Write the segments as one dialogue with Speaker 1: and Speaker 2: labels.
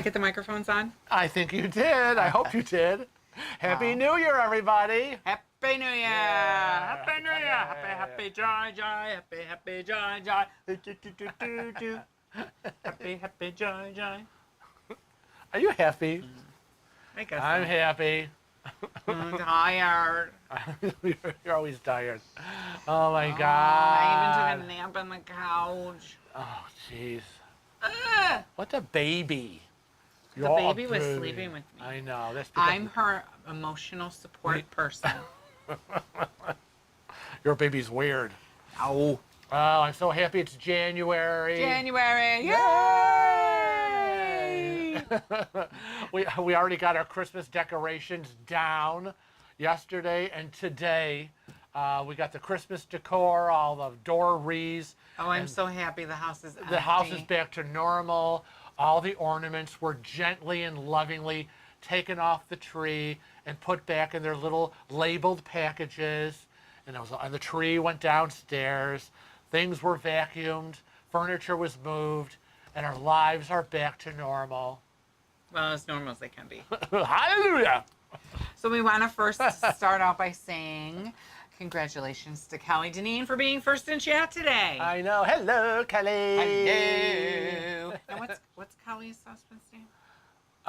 Speaker 1: I get the microphones on?
Speaker 2: I think you did. I hope you did. Happy New Year, everybody.
Speaker 1: Happy New Year!
Speaker 2: Yeah.
Speaker 1: Happy New Year! Happy joy, joy, happy joy, joy. Do. Happy joy, joy.
Speaker 2: Are you happy?
Speaker 1: I guess
Speaker 2: I'm
Speaker 1: so.
Speaker 2: happy.
Speaker 1: I'm tired.
Speaker 2: You're always tired. Oh my
Speaker 1: I
Speaker 2: God.
Speaker 1: even took a nap on the couch.
Speaker 2: Oh jeez.
Speaker 1: Ugh.
Speaker 2: What a baby.
Speaker 1: The
Speaker 2: You're a
Speaker 1: baby was
Speaker 2: baby.
Speaker 1: sleeping with me.
Speaker 2: I know. That's because
Speaker 1: I'm her emotional support person.
Speaker 2: your baby's weird.
Speaker 1: Oh.
Speaker 2: Oh, I'm so happy it's January.
Speaker 1: January. Yay!
Speaker 2: we already got our Christmas decorations down yesterday and today. We got the Christmas decor, all the door wreaths.
Speaker 1: Oh, I'm so happy the house is empty.
Speaker 2: The house is back to normal. All the ornaments were gently and lovingly taken off the tree and put back in their little labeled packages. And the tree went downstairs. Things were vacuumed. Furniture was moved. And our lives are back to normal.
Speaker 1: Well, as normal as they can be.
Speaker 2: Hallelujah!
Speaker 1: So we want to first start out by saying congratulations to Kelly Deneen for being first in chat today.
Speaker 2: I know. Hello, Kelly.
Speaker 1: Hello. And what's Kelly's husband's name?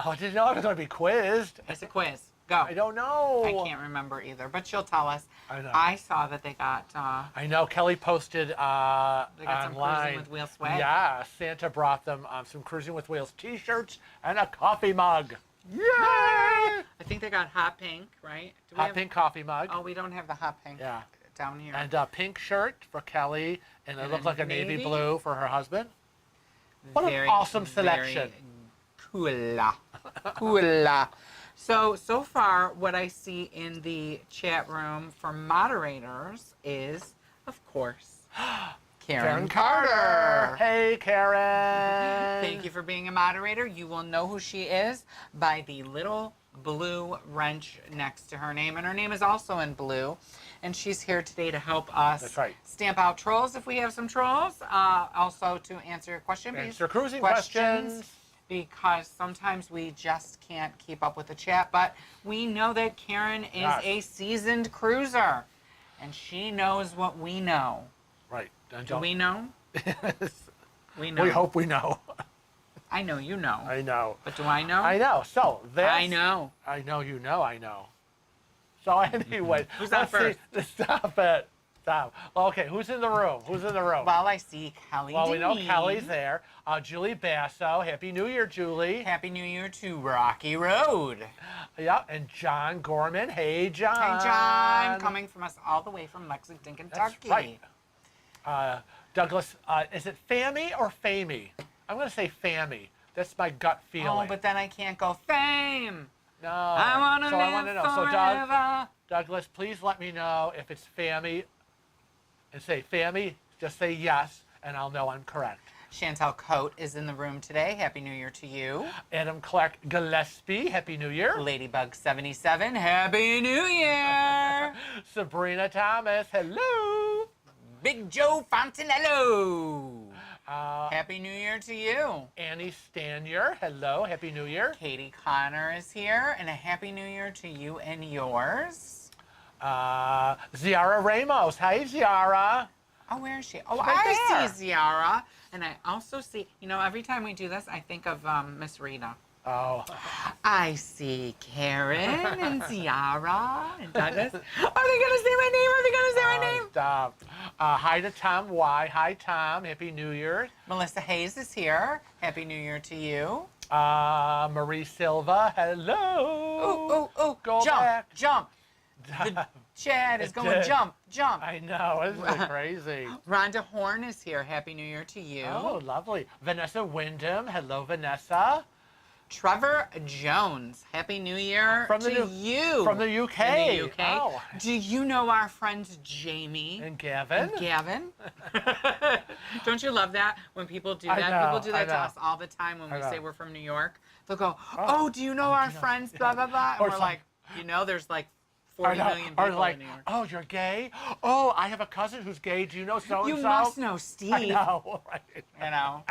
Speaker 2: Oh, I didn't know I was going to be quizzed.
Speaker 1: It's a quiz. Go.
Speaker 2: I don't know.
Speaker 1: I can't remember either, but she'll tell us.
Speaker 2: I know.
Speaker 1: I saw that they got
Speaker 2: I know. Kelly posted
Speaker 1: they got some
Speaker 2: online.
Speaker 1: Cruising with Wheels swag.
Speaker 2: Yeah, Santa brought them some Cruising with Wheels t-shirts and a coffee mug. Yay!
Speaker 1: I think they got hot pink, right? Do we
Speaker 2: Hot
Speaker 1: have,
Speaker 2: pink coffee mug.
Speaker 1: Oh, we don't have the hot pink
Speaker 2: Yeah.
Speaker 1: down here.
Speaker 2: And a pink shirt for Kelly, and it
Speaker 1: And
Speaker 2: looked
Speaker 1: a
Speaker 2: like a navy
Speaker 1: navy?
Speaker 2: blue for her husband. What an awesome selection.
Speaker 1: Very cool. So far, what I see in the chat room for moderators is, of course, Karen Carter.
Speaker 2: Hey, Karen.
Speaker 1: Thank you for being a moderator. You will know who she is by the little blue wrench next to her name. And her name is also in blue. And she's here today to help us
Speaker 2: That's right.
Speaker 1: stamp out trolls if we have some trolls. Also to answer your question.
Speaker 2: Answer cruising questions.
Speaker 1: Because sometimes we just can't keep up with the chat. But we know that Karen is a seasoned cruiser. And she knows what we know.
Speaker 2: Right.
Speaker 1: Do we know? We know.
Speaker 2: We hope we know.
Speaker 1: I know you know.
Speaker 2: I know.
Speaker 1: But do I know?
Speaker 2: I know. So that's...
Speaker 1: I know.
Speaker 2: I know you know I know. So anyway,
Speaker 1: Who's on
Speaker 2: let's see. Stop it. Stop. Okay, who's in the room? Who's in the room?
Speaker 1: Well, I see Kelly
Speaker 2: Well, we know
Speaker 1: Deneen.
Speaker 2: Kelly's there. Julie Basso. Happy New Year, Julie.
Speaker 1: Happy New Year to Rocky Road.
Speaker 2: Yeah, and John Gorman. Hey, John.
Speaker 1: Hey, John. Coming from us all the way from Lexington, Kentucky.
Speaker 2: That's right. Douglas, is it Fammy or Famey? I'm going to say Fammy. That's my gut feeling.
Speaker 1: Oh, but then I can't go fame.
Speaker 2: No.
Speaker 1: I want to
Speaker 2: so
Speaker 1: live
Speaker 2: I want to know.
Speaker 1: forever.
Speaker 2: So Douglas, please let me know if it's Fammy. And say Fammy, just say yes, and I'll know I'm correct.
Speaker 1: Chantel Coate is in the room today. Happy New Year to you.
Speaker 2: Adam Clark Gillespie, Happy New Year.
Speaker 1: Ladybug77, Happy New Year.
Speaker 2: Sabrina Thomas, hello.
Speaker 1: Big Joe Fontanello. Happy New Year to you.
Speaker 2: Annie Stanier, hello, Happy New Year.
Speaker 1: Katie Connor is here, and a Happy New Year to you and yours.
Speaker 2: Ziara Ramos, hey Ziara.
Speaker 1: Oh, where is she? Oh,
Speaker 2: Right
Speaker 1: I
Speaker 2: there.
Speaker 1: see Ziara. And I also see, you know, every time we do this, I think of Miss Rita.
Speaker 2: Oh.
Speaker 1: I see Karen and Ziara and Douglas. Are they going to say my name? Are they going to say my name?
Speaker 2: Stop. Hi to Tom Y. Hi, Tom. Happy New Year.
Speaker 1: Melissa Hayes is here. Happy New Year to you.
Speaker 2: Marie Silva, hello.
Speaker 1: Oh,
Speaker 2: Go
Speaker 1: jump,
Speaker 2: back.
Speaker 1: jump. The chat is going jump.
Speaker 2: I know, isn't it crazy?
Speaker 1: Rhonda Horn is here. Happy New Year to you.
Speaker 2: Oh, lovely. Vanessa Wyndham, hello, Vanessa.
Speaker 1: Trevor Jones, Happy New Year to you.
Speaker 2: From the UK.
Speaker 1: In the UK.
Speaker 2: Oh.
Speaker 1: Do you know our friends Jamie
Speaker 2: And Gavin.
Speaker 1: and Gavin? Don't you love that when people do that?
Speaker 2: I know,
Speaker 1: People do that
Speaker 2: I
Speaker 1: to
Speaker 2: know.
Speaker 1: us all the time when
Speaker 2: I
Speaker 1: we
Speaker 2: know.
Speaker 1: say we're from New York. They'll go, oh, do you know our friends, blah, blah, blah. And
Speaker 2: Or
Speaker 1: we're
Speaker 2: some-
Speaker 1: like, you know, there's like 40 million people
Speaker 2: Or like,
Speaker 1: in New York.
Speaker 2: oh, you're gay? Oh, I have a cousin who's gay. Do you know so-and-so?
Speaker 1: You must know Steve.
Speaker 2: I know, right?
Speaker 1: You know.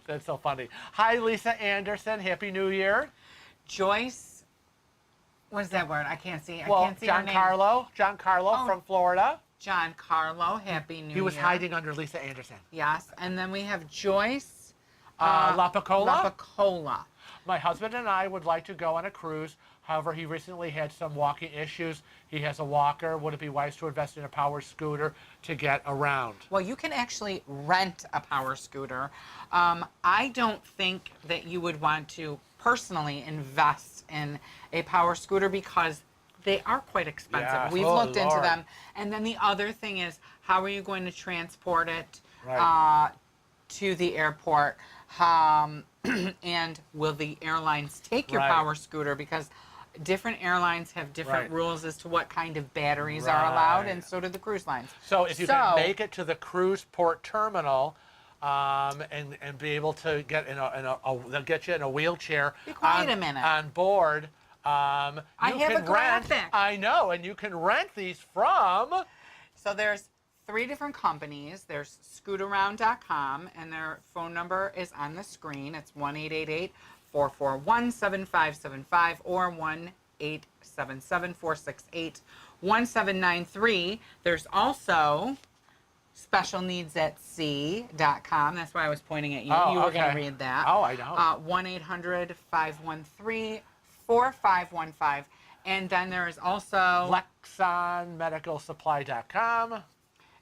Speaker 2: That's so funny. Hi, Lisa Anderson. Happy New Year.
Speaker 1: Joyce, what is that word? I can't see. I
Speaker 2: Well,
Speaker 1: can't see her name.
Speaker 2: John Carlo
Speaker 1: Oh.
Speaker 2: from Florida.
Speaker 1: John Carlo, Happy New Year.
Speaker 2: He was hiding under Lisa Anderson.
Speaker 1: Yes, and then we have Joyce.
Speaker 2: Lapicola.
Speaker 1: Lapicola.
Speaker 2: My husband and I would like to go on a cruise. However, he recently had some walking issues. He has a walker. Would it be wise to invest in a power scooter to get around?
Speaker 1: Well, you can actually rent a power scooter. I don't think that you would want to personally invest in a power scooter because they are quite expensive.
Speaker 2: Yeah.
Speaker 1: We've
Speaker 2: Oh,
Speaker 1: looked into
Speaker 2: Lord.
Speaker 1: them. And then the other thing is, how are you going to transport it
Speaker 2: Right.
Speaker 1: to the airport? And will the airlines take your
Speaker 2: Right.
Speaker 1: power scooter? Because different airlines have different
Speaker 2: Right.
Speaker 1: rules as to what kind of batteries are allowed,
Speaker 2: Right.
Speaker 1: and so do the cruise lines.
Speaker 2: So if you can make it to the cruise port terminal, and be able to get they'll get you in a wheelchair.
Speaker 1: Be quiet a minute.
Speaker 2: On board.
Speaker 1: I have a graphic.
Speaker 2: I know, and you can rent these from.
Speaker 1: So there's 3 different companies. There's scootaround.com, and their phone number is on the screen. It's 1-888-441-7575 or 1-877-468-1793. There's also specialneedsatsea.com. That's why I was pointing at you.
Speaker 2: Oh,
Speaker 1: you were going
Speaker 2: okay.
Speaker 1: to read that.
Speaker 2: Oh, I know.
Speaker 1: 1-800-513-4515. And then there is also
Speaker 2: LexonMedicalSupply.com.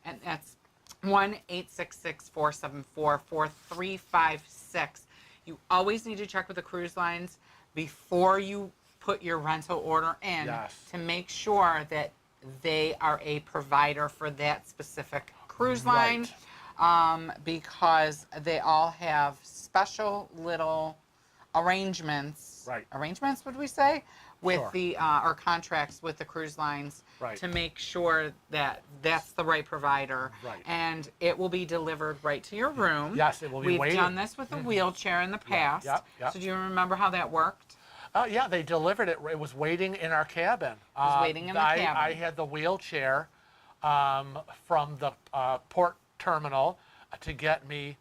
Speaker 1: and that's 1-866-474-4356. You always need to check with the cruise lines before you put your rental order in to make sure that they are a provider for that specific cruise line, because they all have special little arrangements. Arrangements, would we say? With the or contracts with the cruise lines to make sure that that's the right provider, and it will be delivered right to your room.
Speaker 2: Yes, it will be
Speaker 1: We've
Speaker 2: waiting.
Speaker 1: done this with a wheelchair in the past.
Speaker 2: Yep.
Speaker 1: So do you remember how that worked?
Speaker 2: Oh, yeah, they delivered it. It was waiting in our cabin.
Speaker 1: It was waiting in the cabin.
Speaker 2: I had the wheelchair from the port terminal to get me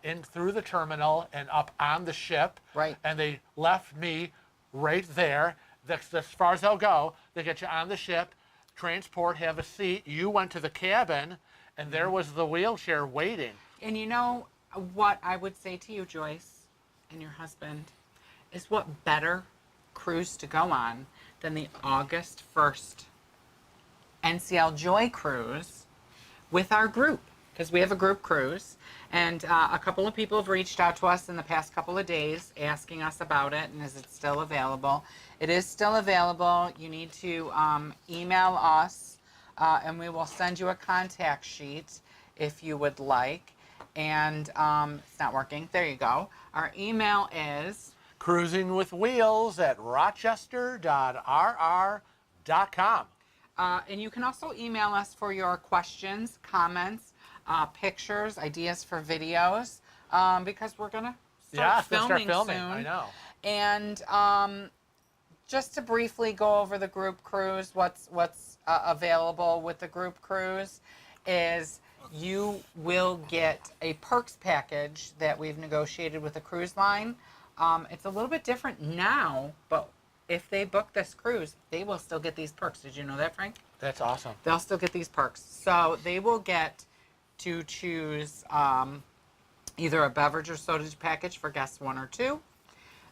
Speaker 2: in through the terminal and up on the ship.
Speaker 1: Right.
Speaker 2: And they left me right there. That's as far as they'll go. They get you on the ship, transport, have a seat. You went to the cabin, and there was the wheelchair waiting.
Speaker 1: And you know what I would say to you, Joyce, and your husband, is what better cruise to go on than the August 1st NCL Joy cruise with our group, because we have a group cruise. And a couple of people have reached out to us in the past couple of days asking us about it, and is it still available? It is still available. You need to email us, and we will send you a contact sheet if you would like. And it's not working. There you go. Our email is
Speaker 2: cruisingwithwheels@rochester.rr.com.
Speaker 1: and you can also email us for your questions, comments, pictures, ideas for videos, because we're going to start filming soon.
Speaker 2: I know.
Speaker 1: And just to briefly go over the group cruise, what's available with the group cruise is you will get a perks package that we've negotiated with the cruise line. It's a little bit different now, but if they book this cruise, they will still get these perks. Did you know that, Frank?
Speaker 2: That's awesome.
Speaker 1: They'll still get these perks. So they will get to choose either a beverage or soda package for guests 1 or 2.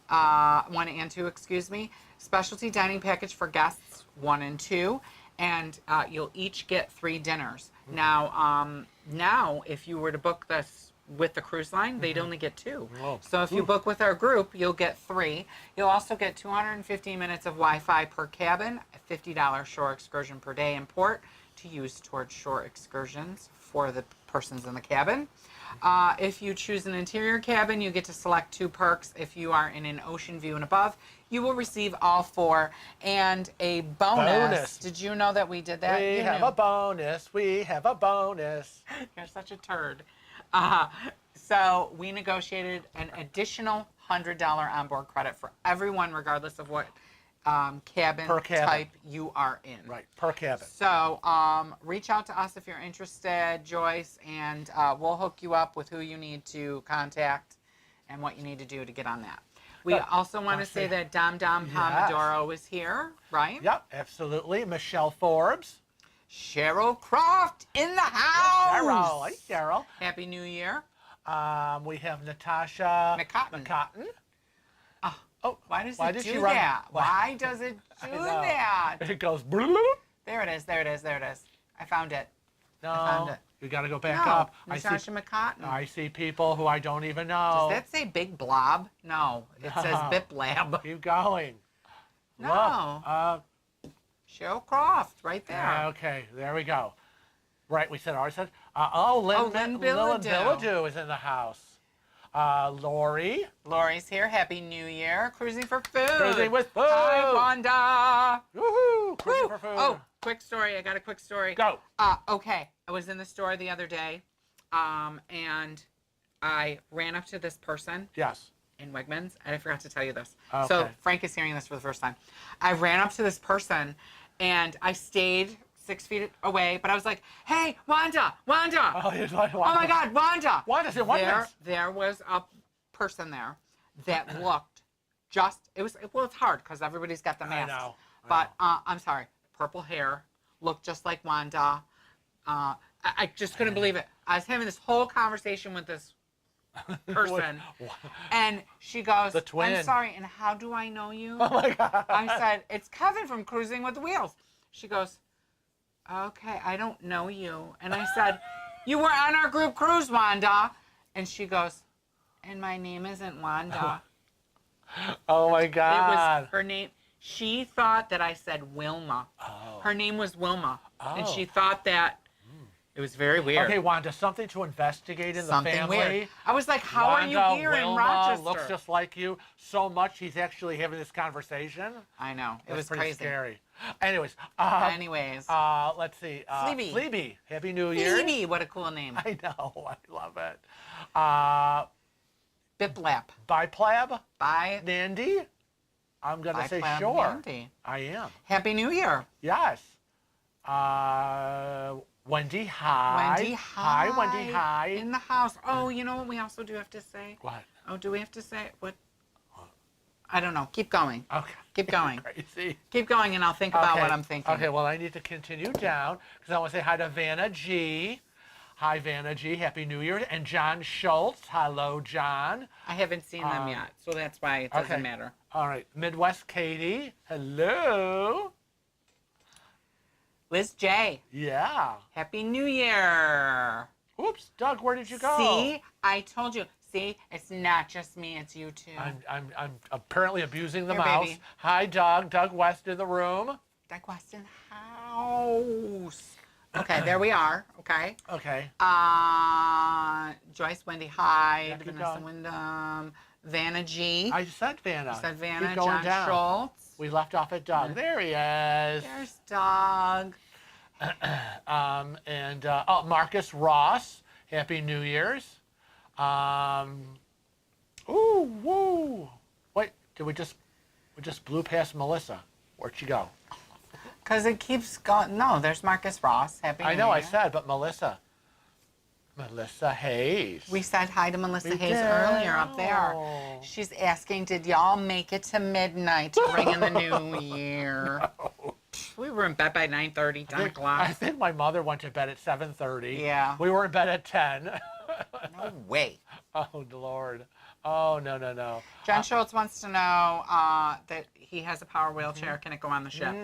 Speaker 1: 1 and 2, excuse me. Specialty dining package for guests 1 and 2. And you'll each get 3 dinners. Now, if you were to book this with the cruise line, they'd only get 2.
Speaker 2: Whoa.
Speaker 1: So if you book with our group, you'll get 3. You'll also get 250 minutes of Wi-Fi per cabin, a $50 shore excursion per day in port to use towards shore excursions for the persons in the cabin. If you choose an interior cabin, you get to select 2 perks. If you are in an ocean view and above, you will receive all 4. And a bonus. Did you know that we did that?
Speaker 2: We have a bonus. We have a bonus.
Speaker 1: You're such a turd. So we negotiated an additional $100 onboard credit for everyone, regardless of what cabin,
Speaker 2: Per cabin.
Speaker 1: type you are in.
Speaker 2: Right, per cabin.
Speaker 1: So reach out to us if you're interested, Joyce, and we'll hook you up with who you need to contact and what you need to do to get on that. We
Speaker 2: Good.
Speaker 1: also want to say that Dom Pomodoro is here, right?
Speaker 2: Yep, absolutely. Michelle Forbes.
Speaker 1: Cheryl Croft in the house.
Speaker 2: Cheryl. Hey, Cheryl.
Speaker 1: Happy New Year.
Speaker 2: We have Natasha
Speaker 1: McCotton.
Speaker 2: Oh,
Speaker 1: Why does
Speaker 2: why
Speaker 1: it
Speaker 2: did
Speaker 1: do
Speaker 2: she run?
Speaker 1: that? Why does it do
Speaker 2: know.
Speaker 1: that?
Speaker 2: It goes.
Speaker 1: There it is. There it is. There it is. I found it.
Speaker 2: No,
Speaker 1: I found it.
Speaker 2: we got to go back
Speaker 1: No,
Speaker 2: up.
Speaker 1: Natasha McCotton.
Speaker 2: I see people who I don't even know.
Speaker 1: Does that say Big Blob? No, it says Bip Lab.
Speaker 2: Keep going.
Speaker 1: No.
Speaker 2: Look,
Speaker 1: Cheryl Croft, right there.
Speaker 2: okay, there we go. Right, we said ours. Lynn
Speaker 1: Lynn Billadu.
Speaker 2: Billadu is in the house. Lori.
Speaker 1: Lori's here. Happy New Year. Cruising for food.
Speaker 2: Cruising with food.
Speaker 1: Hi, Wanda.
Speaker 2: Woohoo! Cruising
Speaker 1: Woo.
Speaker 2: for food.
Speaker 1: Oh, quick story. I got a quick story.
Speaker 2: Go.
Speaker 1: Okay. I was in the store the other day, and I ran up to this person
Speaker 2: Yes.
Speaker 1: in Wegmans, and I forgot to tell you this.
Speaker 2: Okay.
Speaker 1: So Frank is hearing this for the first time. I ran up to this person, and I stayed 6 feet away, but I was like, "Hey, Wanda, Wanda!
Speaker 2: Oh, he's like,
Speaker 1: Oh my God, Wanda!"
Speaker 2: Wanda's in Wegmans.
Speaker 1: There was a person there that looked just. Well, it's hard because everybody's got the mask.
Speaker 2: know.
Speaker 1: But I'm sorry, purple hair, looked just like Wanda. I just couldn't believe it. I was having this whole conversation with this person, and she goes,
Speaker 2: The twin.
Speaker 1: "I'm sorry, and how do I know you?"
Speaker 2: Oh my God.
Speaker 1: I said, "It's Kevin from Cruising with the Wheels." She goes, "Okay, I don't know you." And I said, "You were on our group cruise, Wanda." And she goes, "And my name isn't Wanda."
Speaker 2: Oh my
Speaker 1: It
Speaker 2: God.
Speaker 1: was her name. She thought that I said Wilma.
Speaker 2: Oh.
Speaker 1: Her name was Wilma. And
Speaker 2: Oh.
Speaker 1: she thought that it was very weird.
Speaker 2: Okay, Wanda, something to investigate in
Speaker 1: Something
Speaker 2: the family.
Speaker 1: weird. I was like, how are you here
Speaker 2: Wilma
Speaker 1: in Rochester?
Speaker 2: looks just like you so much he's actually having this conversation.
Speaker 1: I know. It
Speaker 2: That's
Speaker 1: was
Speaker 2: pretty
Speaker 1: crazy.
Speaker 2: scary. Anyways, let's see.
Speaker 1: Fleabee.
Speaker 2: Fleabee. Happy New Year.
Speaker 1: Phoebe, what a cool name.
Speaker 2: I know. I love it.
Speaker 1: Biplap.
Speaker 2: Biplab.
Speaker 1: Bye.
Speaker 2: Nandy. I'm going to say
Speaker 1: Biplab
Speaker 2: sure.
Speaker 1: Nandy.
Speaker 2: I am.
Speaker 1: Happy New Year.
Speaker 2: Yes. Wendy, hi.
Speaker 1: Wendy, hi.
Speaker 2: Hi, Wendy, hi.
Speaker 1: In the house. Oh, you know what we also do have to say?
Speaker 2: What?
Speaker 1: Oh, do we have to say what? I don't know. Keep going.
Speaker 2: Okay.
Speaker 1: Keep going.
Speaker 2: Crazy.
Speaker 1: Keep going, and I'll think about what I'm thinking.
Speaker 2: Okay, well, I need to continue down because I want to say hi to Vanna G. Hi, Vanna G. Happy New Year. And John Schultz. Hello, John.
Speaker 1: I haven't seen them yet, so that's why it doesn't
Speaker 2: okay.
Speaker 1: matter.
Speaker 2: All right. Midwest Katie. Hello.
Speaker 1: Liz J.
Speaker 2: Yeah.
Speaker 1: Happy New Year.
Speaker 2: Oops. Doug, where did you go?
Speaker 1: See, I told you. See, it's not just me, it's you too.
Speaker 2: I'm apparently abusing the
Speaker 1: Here,
Speaker 2: mouse.
Speaker 1: baby.
Speaker 2: Hi, Doug. Doug West in the room.
Speaker 1: Doug West in the house. Okay, there we are. Okay.
Speaker 2: Okay.
Speaker 1: Joyce, Wendy Hyde,
Speaker 2: keep
Speaker 1: Vanessa
Speaker 2: going.
Speaker 1: Wyndham, Vanna G.
Speaker 2: I said Vanna.
Speaker 1: You said Vanna,
Speaker 2: Keep going
Speaker 1: John
Speaker 2: down.
Speaker 1: Schultz.
Speaker 2: We left off at Doug. There he is.
Speaker 1: There's Doug.
Speaker 2: Marcus Ross. Happy New Year's. Ooh, woo. Wait, we just blew past Melissa. Where'd she go?
Speaker 1: Because it keeps going. No, there's Marcus Ross. Happy New
Speaker 2: I know,
Speaker 1: Year.
Speaker 2: I said, but Melissa Hayes.
Speaker 1: We said hi to Melissa
Speaker 2: We
Speaker 1: Hayes
Speaker 2: did.
Speaker 1: earlier up there.
Speaker 2: Oh.
Speaker 1: She's asking, did y'all make it to midnight to bring in the new year?
Speaker 2: No.
Speaker 1: We were in bed by 9:30, 10
Speaker 2: I
Speaker 1: o'clock.
Speaker 2: think my mother went to bed at 7:30.
Speaker 1: Yeah.
Speaker 2: We were in bed at 10.
Speaker 1: No way.
Speaker 2: Oh, Lord. Oh, no.
Speaker 1: John Schultz wants to know that he has a power wheelchair. Can it go on the ship?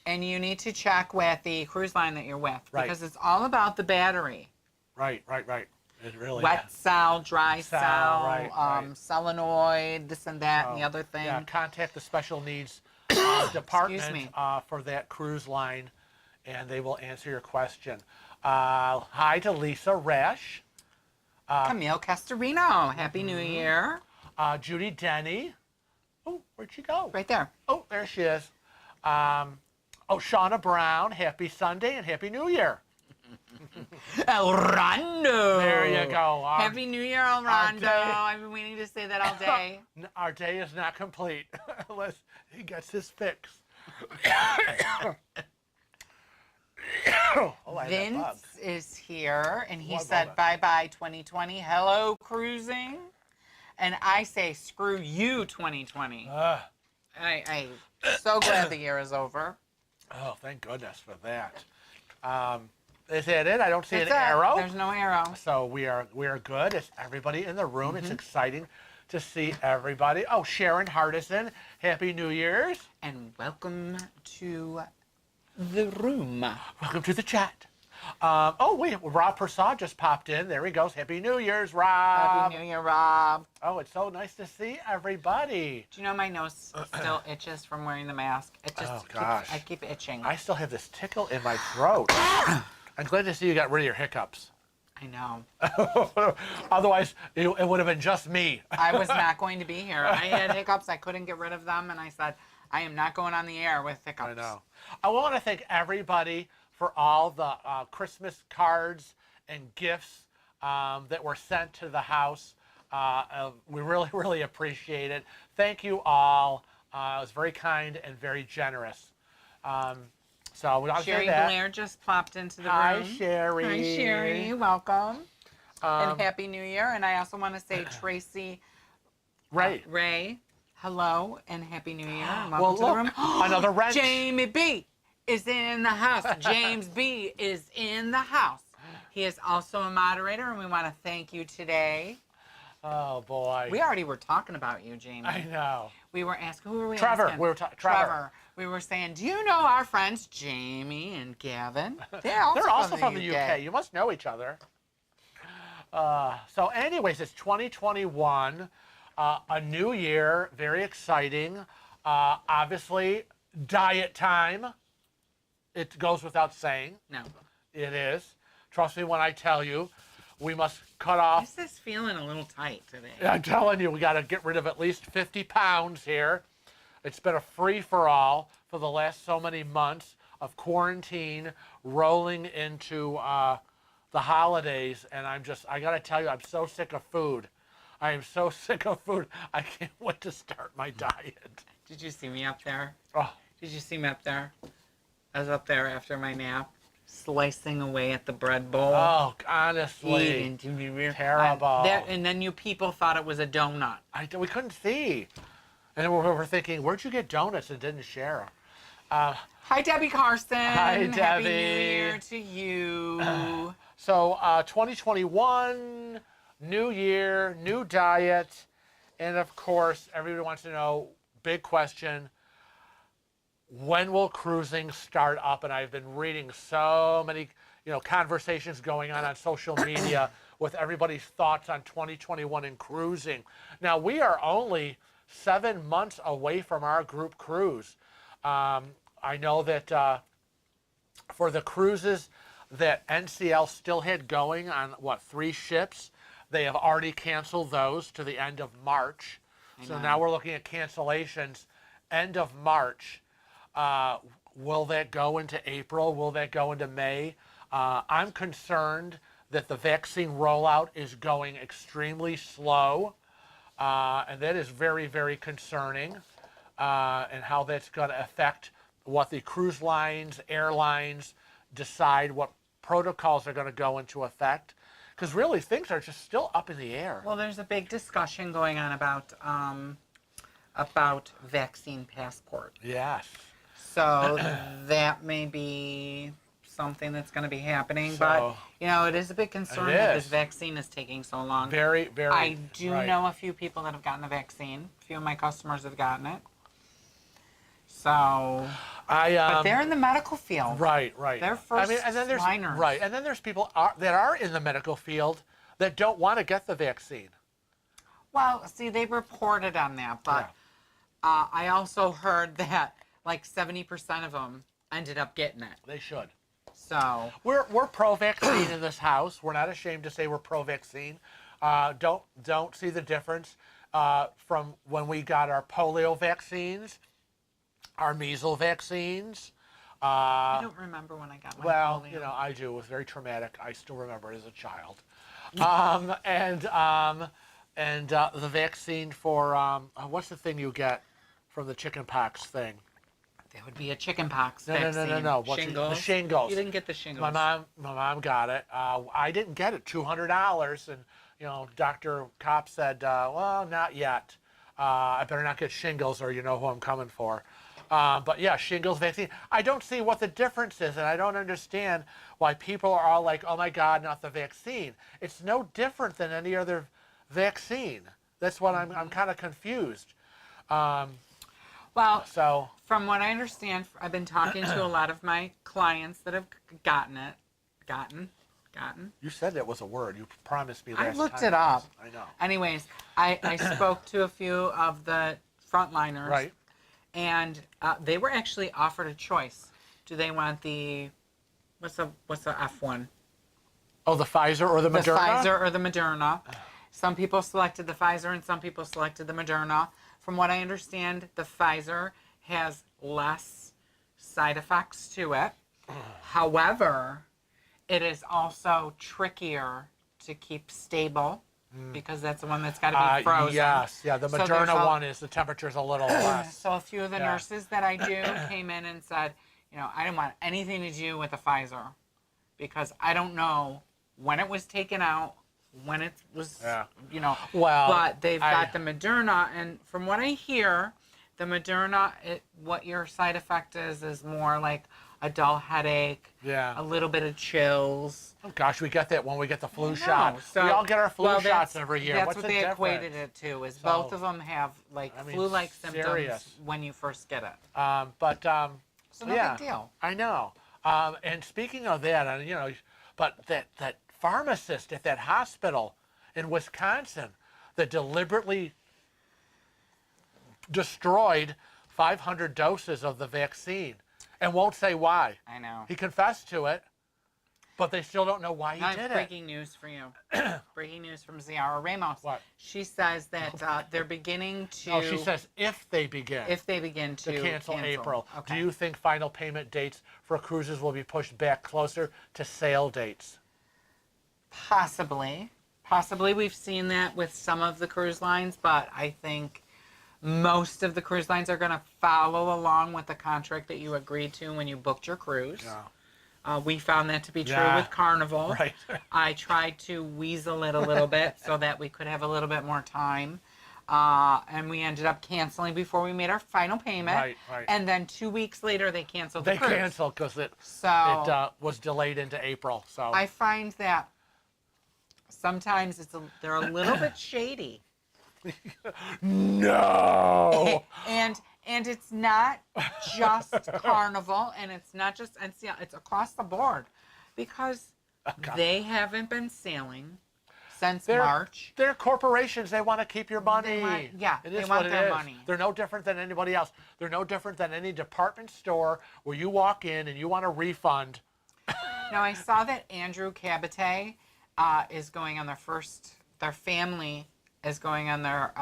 Speaker 1: And you need to check with the cruise line that you're with
Speaker 2: Right.
Speaker 1: because it's all about the battery.
Speaker 2: Right. It really
Speaker 1: Wet
Speaker 2: is.
Speaker 1: cell, dry
Speaker 2: Cell,
Speaker 1: cell,
Speaker 2: right.
Speaker 1: solenoid, this and that, and the other thing.
Speaker 2: Yeah, contact the special needs department for that cruise line, and they will answer your question. Hi to Lisa Resch.
Speaker 1: Camille Castorino, Happy New Year.
Speaker 2: Judy Denny. Oh, where'd she go?
Speaker 1: Right there.
Speaker 2: Oh, there she is. Shauna Brown, Happy Sunday and Happy New Year.
Speaker 1: Elrando.
Speaker 2: There you go.
Speaker 1: Happy New Year, Elrando.
Speaker 2: day-
Speaker 1: I've been waiting to say that all day.
Speaker 2: Our day is not complete unless he gets his fix. Oh, I had that bug.
Speaker 1: Vince is here, and he
Speaker 2: One
Speaker 1: said,
Speaker 2: moment.
Speaker 1: bye-bye 2020. Hello, cruising. And I say, screw you, 2020. I'm so glad the year is over.
Speaker 2: Oh, thank goodness for that. Is that it? I don't see
Speaker 1: That's
Speaker 2: an
Speaker 1: it.
Speaker 2: arrow.
Speaker 1: There's no arrow.
Speaker 2: So we are good. It's everybody in the room. It's exciting to see everybody. Oh, Sharon Hardison, Happy New Year's.
Speaker 1: And welcome to the room.
Speaker 2: Welcome to the chat. Oh, wait, Rob Prasad just popped in. There he goes. Happy New Year's, Rob.
Speaker 1: Happy New Year, Rob.
Speaker 2: Oh, it's so nice to see everybody.
Speaker 1: Do you know my nose still itches from wearing the mask? It just
Speaker 2: Oh, gosh.
Speaker 1: I keep itching.
Speaker 2: I still have this tickle in my throat. I'm glad to see you got rid of your hiccups.
Speaker 1: I know.
Speaker 2: Otherwise, it would have been just me.
Speaker 1: I was not going to be here. I had hiccups. I couldn't get rid of them, and I said, I am not going on the air with hiccups.
Speaker 2: I know. I want to thank everybody for all the Christmas cards and gifts that were sent to the house. We really, really appreciate it. Thank you all. It was very kind and very generous. So we
Speaker 1: Sherry
Speaker 2: that.
Speaker 1: Blair just popped into the room.
Speaker 2: Hi, Sherry.
Speaker 1: Hi, Sherry. Welcome. And Happy New Year. And I also want to say Tracy Ray, hello and Happy New Year. And welcome to the room.
Speaker 2: Another wrench.
Speaker 1: Jamie B is in the house. James B is in the house. He is also a moderator, and we want to thank you today.
Speaker 2: Oh, boy.
Speaker 1: We already were talking about you, Jamie.
Speaker 2: I know.
Speaker 1: We were asking, who were we
Speaker 2: Trevor.
Speaker 1: asking?
Speaker 2: We were
Speaker 1: Trevor. We were saying, do you know our friends Jamie and Gavin? They're also
Speaker 2: from the UK. You must know each other. So anyways, it's 2021, a new year, very exciting. Obviously, diet time. It goes without saying.
Speaker 1: No.
Speaker 2: It is. Trust me when I tell you, we must cut off.
Speaker 1: This is feeling a little tight today.
Speaker 2: I'm telling you, we got to get rid of at least 50 pounds here. It's been a free-for-all for the last so many months of quarantine, rolling into the holidays, and I got to tell you, I'm so sick of food. I am so sick of food. I can't wait to start my diet.
Speaker 1: Did you see me up there?
Speaker 2: Oh,
Speaker 1: Did you see me up there? I was up there after my nap, slicing away at the bread bowl.
Speaker 2: oh honestly,
Speaker 1: Eating to be real.
Speaker 2: terrible.
Speaker 1: And then you people thought it was a donut.
Speaker 2: We couldn't see. And then we're thinking, where'd you get donuts and didn't share?
Speaker 1: Hi, Debbie Carson.
Speaker 2: Hi,
Speaker 1: Happy
Speaker 2: Debbie.
Speaker 1: New Year to you.
Speaker 2: So 2021, new year, new diet, and of course, everybody wants to know, big question, when will cruising start up? And I've been reading so many, conversations going on social media with everybody's thoughts on 2021 and cruising. Now, we are only 7 months away from our group cruise. I know that for the cruises that NCL still had going on, 3 ships, they have already canceled those to the end of March. So now we're looking at cancellations end of March. Will that go into April? Will that go into May? I'm concerned that the vaccine rollout is going extremely slow. And that is very, very concerning, and how that's going to affect what the cruise lines, airlines decide what protocols are going to go into effect. Because really, things are just still up in the air.
Speaker 1: Well, there's a big discussion going on about vaccine passport.
Speaker 2: Yes.
Speaker 1: So that may be something that's going to be happening.
Speaker 2: So-
Speaker 1: but, it is a big concern
Speaker 2: It
Speaker 1: that
Speaker 2: is.
Speaker 1: this vaccine is taking so long.
Speaker 2: Very, very.
Speaker 1: I do
Speaker 2: right.
Speaker 1: know a few people that have gotten the vaccine. A few of my customers have gotten it. So, but they're in the medical field.
Speaker 2: Right.
Speaker 1: They're first
Speaker 2: and then there's
Speaker 1: liners.
Speaker 2: right, and then there's people that are in the medical field that don't want to get the vaccine.
Speaker 1: Well, see, they reported on that, but I also heard that like 70% of them ended up getting it.
Speaker 2: They should.
Speaker 1: So
Speaker 2: We're pro-vaccine in this house. We're not ashamed to say we're pro-vaccine. Don't see the difference from when we got our polio vaccines, our measles vaccines,
Speaker 1: I don't remember when I got my
Speaker 2: Well,
Speaker 1: polio.
Speaker 2: you know, I do. It was very traumatic. I still remember it as a child. And the vaccine for what's the thing you get from the chicken pox thing?
Speaker 1: That would be a chicken pox
Speaker 2: No,
Speaker 1: vaccine.
Speaker 2: no.
Speaker 1: Shingles.
Speaker 2: The shingles.
Speaker 1: You didn't get the shingles.
Speaker 2: My mom got it. I didn't get it. $200, and you know, Dr. Kopp said, well, not yet. I better not get shingles, or you know who I'm coming for. But yeah, shingles vaccine. I don't see what the difference is, and I don't understand why people are all like, oh my God, not the vaccine. It's no different than any other vaccine. That's what I'm kind of confused.
Speaker 1: Well,
Speaker 2: So,
Speaker 1: from what I understand, I've been talking to a lot of my clients that have gotten.
Speaker 2: you said that was a word. You promised me last
Speaker 1: I
Speaker 2: time.
Speaker 1: looked it up.
Speaker 2: I know.
Speaker 1: Anyways, I spoke to a few of the frontliners.
Speaker 2: Right.
Speaker 1: And they were actually offered a choice. Do they want the, what's the F1?
Speaker 2: Oh, the Pfizer or the Moderna?
Speaker 1: The Pfizer or the Moderna. Some people selected the Pfizer and some people selected the Moderna. From what I understand, the Pfizer has less side effects to it. However, it is also trickier to keep stable because that's the one that's got to be frozen.
Speaker 2: Yes, yeah. The
Speaker 1: So
Speaker 2: Moderna one is the temperature's a little less.
Speaker 1: So a few of the nurses that I do came in and said, you know, I didn't want anything to do with the Pfizer because I don't know when it was taken out, when it was, you know.
Speaker 2: Well,
Speaker 1: but they've got the Moderna, and from what I hear, the Moderna, what your side effect is more like a dull headache, a little bit of chills.
Speaker 2: Oh gosh, we get that when we get the flu
Speaker 1: No,
Speaker 2: shot.
Speaker 1: so,
Speaker 2: we all get our flu
Speaker 1: well,
Speaker 2: shots every year.
Speaker 1: That's
Speaker 2: What's
Speaker 1: what
Speaker 2: the
Speaker 1: they
Speaker 2: difference?
Speaker 1: equated it to. Is both of them have like flu-like symptoms
Speaker 2: serious.
Speaker 1: when you first get it. So no big deal.
Speaker 2: I know. And speaking of that, and you know, but that pharmacist at that hospital in Wisconsin that deliberately destroyed 500 doses of the vaccine and won't say why.
Speaker 1: I know.
Speaker 2: He confessed to it, but they still don't know why he did it.
Speaker 1: Breaking news for you. Breaking news from Ziara Ramos.
Speaker 2: What?
Speaker 1: She says that they're beginning to...
Speaker 2: Oh, she says if they begin.
Speaker 1: If they begin to
Speaker 2: cancel April.
Speaker 1: Okay.
Speaker 2: Do you think final payment dates for cruises will be pushed back closer to sale dates?
Speaker 1: Possibly. Possibly. We've seen that with some of the cruise lines, but I think most of the cruise lines are going to follow along with the contract that you agreed to when you booked your cruise.
Speaker 2: Yeah.
Speaker 1: We found that to be true with Carnival.
Speaker 2: Right.
Speaker 1: I tried to weasel it a little bit so that we could have a little bit more time. And we ended up canceling before we made our final payment.
Speaker 2: Right.
Speaker 1: And then 2 weeks later, they canceled the cruise.
Speaker 2: They canceled because it was delayed into April. So
Speaker 1: I find that sometimes they're a little bit shady.
Speaker 2: No.
Speaker 1: And it's not just Carnival, and it's not just NCL. It's across the board, because they haven't been sailing since March.
Speaker 2: They're corporations. They want to keep your money.
Speaker 1: They want
Speaker 2: what
Speaker 1: their
Speaker 2: it is.
Speaker 1: money.
Speaker 2: They're no different than anybody else. They're no different than any department store where you walk in and you want a refund.
Speaker 1: Now, I saw that Andrew Cabotay is going on their family is going on their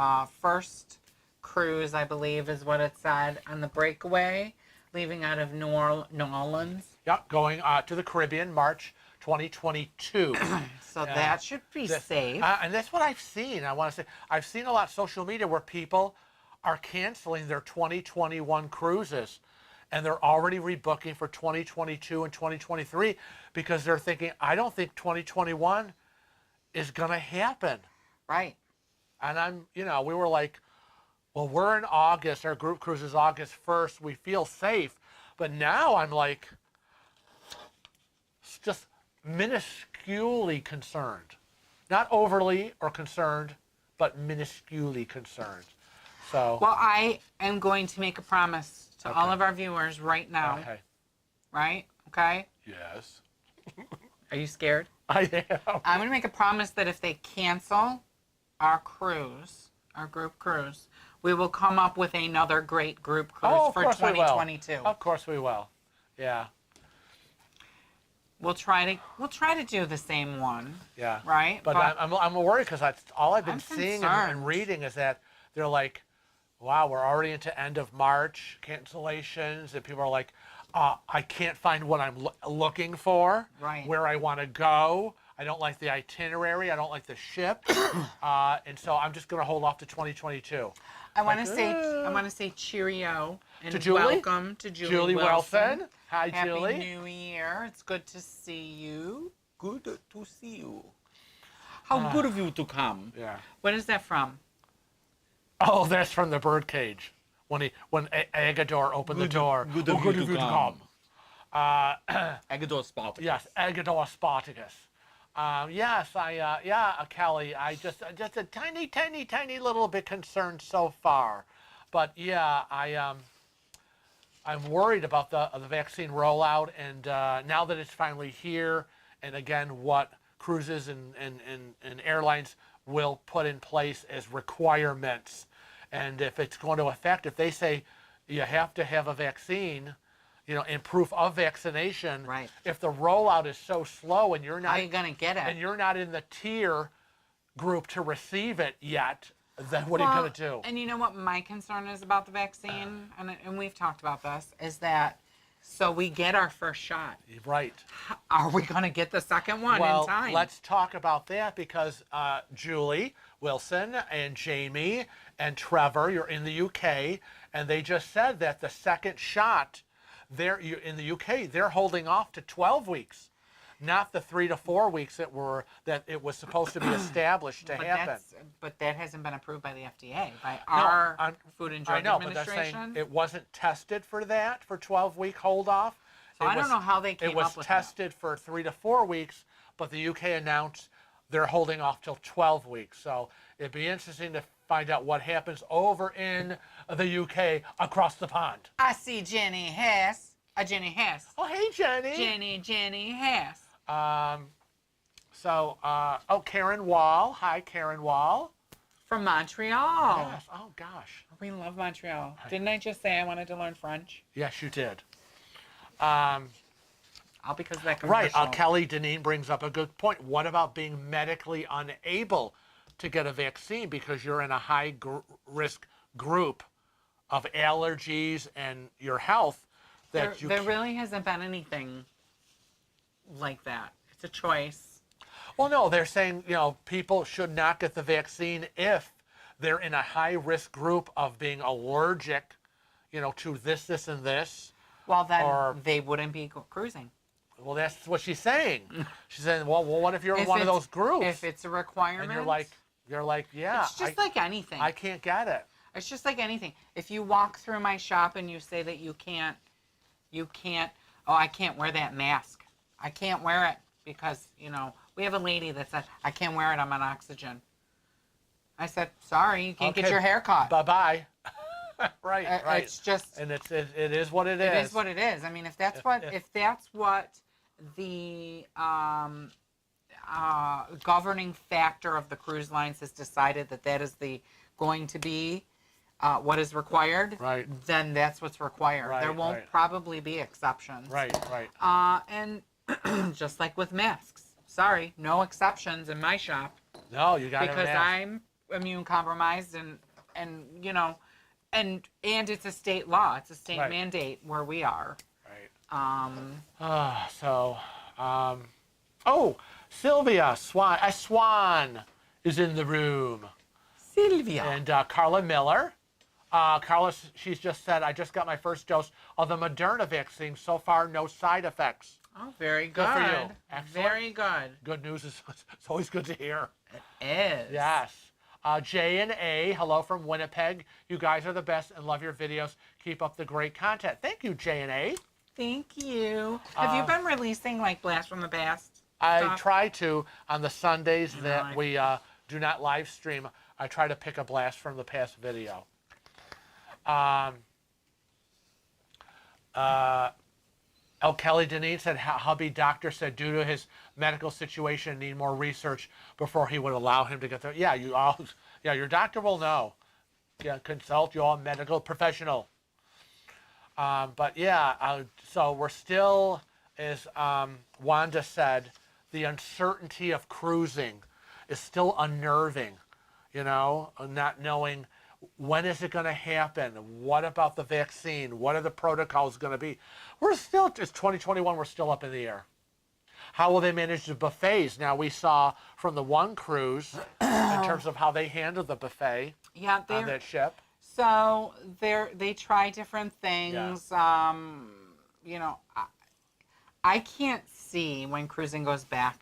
Speaker 1: first cruise, I believe is what it said, on the Breakaway, leaving out of New Orleans.
Speaker 2: Yep, going to the Caribbean, March 2022.
Speaker 1: So that should be safe.
Speaker 2: And that's what I've seen. I want to say, I've seen a lot of social media where people are canceling their 2021 cruises, and they're already rebooking for 2022 and 2023 because they're thinking, I don't think 2021 is going to happen.
Speaker 1: Right.
Speaker 2: And we were like, well, we're in August. Our group cruise is August 1st. We feel safe. But now I'm like, just minusculely concerned. Not overly or concerned, but minusculely concerned. So.
Speaker 1: Well, I am going to make a promise to all of our viewers right now.
Speaker 2: Okay.
Speaker 1: Right? Okay?
Speaker 2: Yes.
Speaker 1: Are you scared?
Speaker 2: I am.
Speaker 1: I'm going to make a promise that if they cancel our cruise, our group cruise, we will come up with another great group cruise for 2022.
Speaker 2: Of course we will. Yeah.
Speaker 1: We'll try to do the same one.
Speaker 2: Yeah.
Speaker 1: Right?
Speaker 2: But I'm worried because all I've been
Speaker 1: I'm
Speaker 2: seeing
Speaker 1: concerned.
Speaker 2: and reading is that they're like, wow, we're already into end of March cancellations, and people are like, I can't find what I'm looking for,
Speaker 1: Right.
Speaker 2: where I want to go. I don't like the itinerary. I don't like the ship, and so I'm just going to hold off to 2022.
Speaker 1: I want to say cheerio and
Speaker 2: To Julie?
Speaker 1: welcome to
Speaker 2: Julie Wilson. Hi,
Speaker 1: Happy
Speaker 2: Julie.
Speaker 1: New Year. It's good to see you. Good to see you. How good of you to come.
Speaker 2: Yeah.
Speaker 1: What is that from?
Speaker 2: Oh, that's from the birdcage. When Agador opened the door.
Speaker 1: good
Speaker 2: Oh,
Speaker 1: of
Speaker 2: good
Speaker 1: you
Speaker 2: of
Speaker 1: to
Speaker 2: you to
Speaker 1: come.
Speaker 2: come.
Speaker 1: Agador Spartacus.
Speaker 2: Yes, Agador Spartacus. Yes, Kelly. I just a tiny little bit concerned so far, but yeah, I'm worried about the vaccine rollout, and now that it's finally here, and again, what cruises and airlines will put in place as requirements, and if it's going to affect, if they say you have to have a vaccine, and proof of vaccination.
Speaker 1: Right.
Speaker 2: If the rollout is so slow and you're not,
Speaker 1: How are you going to get it?
Speaker 2: and you're not in the tier group to receive it yet, then what are you going to do?
Speaker 1: And you know what my concern is about the vaccine, and we've talked about this, is that so we get our first shot.
Speaker 2: Right.
Speaker 1: Are we going to get the second one in time?
Speaker 2: Let's talk about that because Julie Wilson and Jamie and Trevor, you're in the UK, and they just said that the second shot, in the UK, they're holding off to 12 weeks, not the 3 to 4 weeks that it was supposed to be established to happen.
Speaker 1: But that hasn't been approved by the FDA, by our Food and Drug
Speaker 2: I know,
Speaker 1: Administration.
Speaker 2: but they're saying it wasn't tested for that, for 12-week hold off.
Speaker 1: So I don't know how they came up with
Speaker 2: It was tested for 3 to 4 weeks, but the UK announced they're holding off till 12 weeks. So it'd be interesting to find out what happens over in the UK across the pond.
Speaker 1: I see Jenny Hess. Jenny Hess.
Speaker 2: Oh, hey, Jenny.
Speaker 1: Jenny Hess.
Speaker 2: Karen Wall. Hi, Karen Wall.
Speaker 1: From Montreal.
Speaker 2: Yes. Oh, gosh.
Speaker 1: We love Montreal. Didn't I just say I wanted to learn French?
Speaker 2: Yes, you did.
Speaker 1: All because of that commercial.
Speaker 2: Right. Kelly Deneen brings up a good point. What about being medically unable to get a vaccine because you're in a high risk group of allergies and your health?
Speaker 1: There really hasn't been anything like that. It's a choice.
Speaker 2: Well, no, they're saying, people should not get the vaccine if they're in a high risk group of being allergic, to this, and this.
Speaker 1: Well, then they wouldn't be cruising.
Speaker 2: Well, that's what she's saying. She's saying, well, what if you're in one of those groups?
Speaker 1: If it's a requirement.
Speaker 2: And you're like, yeah.
Speaker 1: It's just like anything.
Speaker 2: I can't get it.
Speaker 1: It's just like anything. If you walk through my shop and you say that you can't, I can't wear that mask. I can't wear it because, we have a lady that said, I can't wear it, I'm on oxygen. I said, sorry, you can't get your hair caught.
Speaker 2: Bye-bye. right.
Speaker 1: It's just...
Speaker 2: And it is what it is.
Speaker 1: It is what it is. I mean, if that's what the governing factor of the cruise lines has decided that is going to be what is required,
Speaker 2: right,
Speaker 1: then that's what's required.
Speaker 2: Right,
Speaker 1: there won't probably be exceptions.
Speaker 2: Right.
Speaker 1: And just like with masks. Sorry, no exceptions in my shop.
Speaker 2: No, you got to
Speaker 1: because I'm immune compromised and it's a state law. It's a state mandate where we are.
Speaker 2: Right. Sylvia Swan is in the room.
Speaker 1: Sylvia.
Speaker 2: And Carla Miller. Carla, she's just said, I just got my first dose of the Moderna vaccine. So far, no side effects.
Speaker 1: Oh, very good.
Speaker 2: Good for you. Excellent.
Speaker 1: Very good.
Speaker 2: Good news is it's always good to hear.
Speaker 1: It is.
Speaker 2: Yes. J and A, hello from Winnipeg. You guys are the best and love your videos. Keep up the great content. Thank you, J and A.
Speaker 1: Thank you. Have you been releasing like Blast from the Past
Speaker 2: I try to on the Sundays that we do not live stream. I try to pick a Blast from the Past video. Kelly Deneen said, hubby doctor said due to his medical situation need more research before he would allow him to get there. Yeah, your doctor will know. Yeah, consult your medical professional. So we're still, as Wanda said, the uncertainty of cruising is still unnerving, not knowing when is it going to happen? What about the vaccine? What are the protocols going to be? We're still, it's 2021, we're still up in the air. How will they manage the buffets? Now, we saw from the one cruise, in terms of how they handled the buffet
Speaker 1: Yeah,
Speaker 2: on that ship.
Speaker 1: so they try different things. You know, I can't see when cruising goes back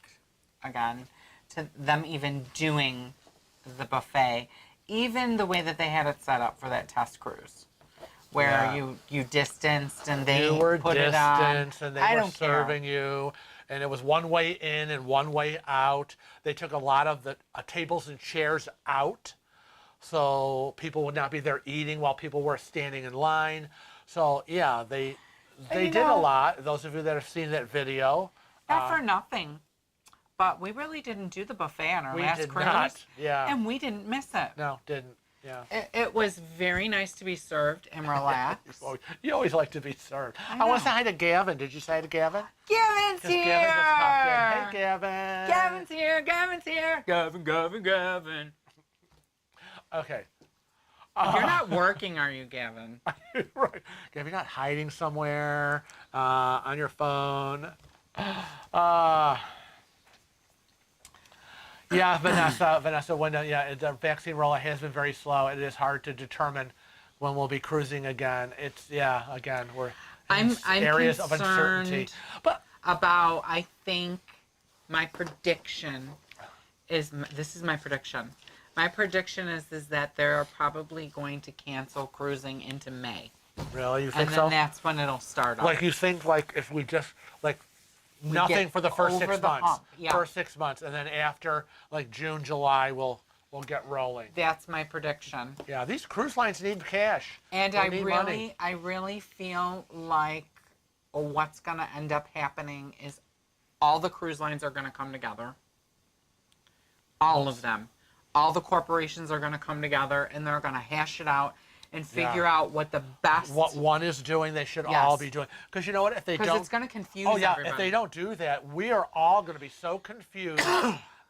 Speaker 1: again to them even doing the buffet, even the way that they had it set up for that test cruise, where you distanced and they
Speaker 2: You were
Speaker 1: put it on.
Speaker 2: distanced and they
Speaker 1: I
Speaker 2: were
Speaker 1: don't
Speaker 2: serving
Speaker 1: care.
Speaker 2: you, and it was one way in and one way out. They took a lot of the tables and chairs out, so people would not be there eating while people were standing in line. So yeah, they did a lot. Those of you that have seen that video.
Speaker 1: Not for nothing, but we really didn't do the buffet on our
Speaker 2: We
Speaker 1: last
Speaker 2: did
Speaker 1: cruise.
Speaker 2: not. Yeah.
Speaker 1: And we didn't miss it.
Speaker 2: No, didn't. Yeah.
Speaker 1: It was very nice to be served and relaxed.
Speaker 2: You always like to be served. I want
Speaker 1: know.
Speaker 2: to say hi to Gavin. Did you say hi to Gavin?
Speaker 1: Gavin's
Speaker 2: 'Cause
Speaker 1: here!
Speaker 2: Gavin just popped in. Hey, Gavin.
Speaker 1: Gavin's here! Gavin's here! Gavin.
Speaker 2: Okay.
Speaker 1: You're not working, are you, Gavin?
Speaker 2: Right. Gavin, you're not hiding somewhere on your phone. Yeah, Vanessa, when the vaccine rollout has been very slow. It is hard to determine when we'll be cruising again. It's again we're in areas of uncertainty. But
Speaker 1: About, I think, my prediction is this is my prediction. My prediction is that they're probably going to cancel cruising into May,
Speaker 2: really, you think
Speaker 1: and then
Speaker 2: so?
Speaker 1: that's when it'll start.
Speaker 2: Like you think, like if we just like nothing
Speaker 1: get
Speaker 2: for the first
Speaker 1: over
Speaker 2: 6
Speaker 1: the
Speaker 2: months,
Speaker 1: hump, yeah.
Speaker 2: first 6 months, and then after like June, July, we'll get rolling.
Speaker 1: That's my prediction.
Speaker 2: Yeah, these cruise lines need cash.
Speaker 1: And
Speaker 2: They need money.
Speaker 1: I really feel like what's going to end up happening is all the cruise lines are going to come together. All of them. All the corporations are going to come together and they're going to hash it out and figure out what the best.
Speaker 2: What one is doing, they should all be doing. Because you know what? If they don't.
Speaker 1: Because it's going to confuse everybody.
Speaker 2: If they don't do that, we are all going to be so confused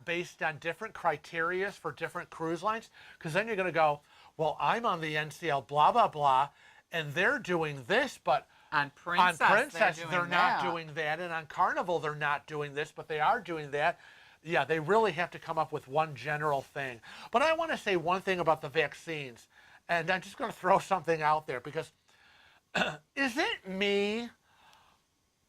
Speaker 2: based on different criteria for different cruise lines. Because then you're going to go, well, I'm on the NCL blah, blah, blah, and they're doing this, but
Speaker 1: on Princess
Speaker 2: they're not doing that. And on Carnival, they're not doing this, but they are doing that. Yeah, they really have to come up with one general thing. But I want to say one thing about the vaccines. And I'm just going to throw something out there because is it me?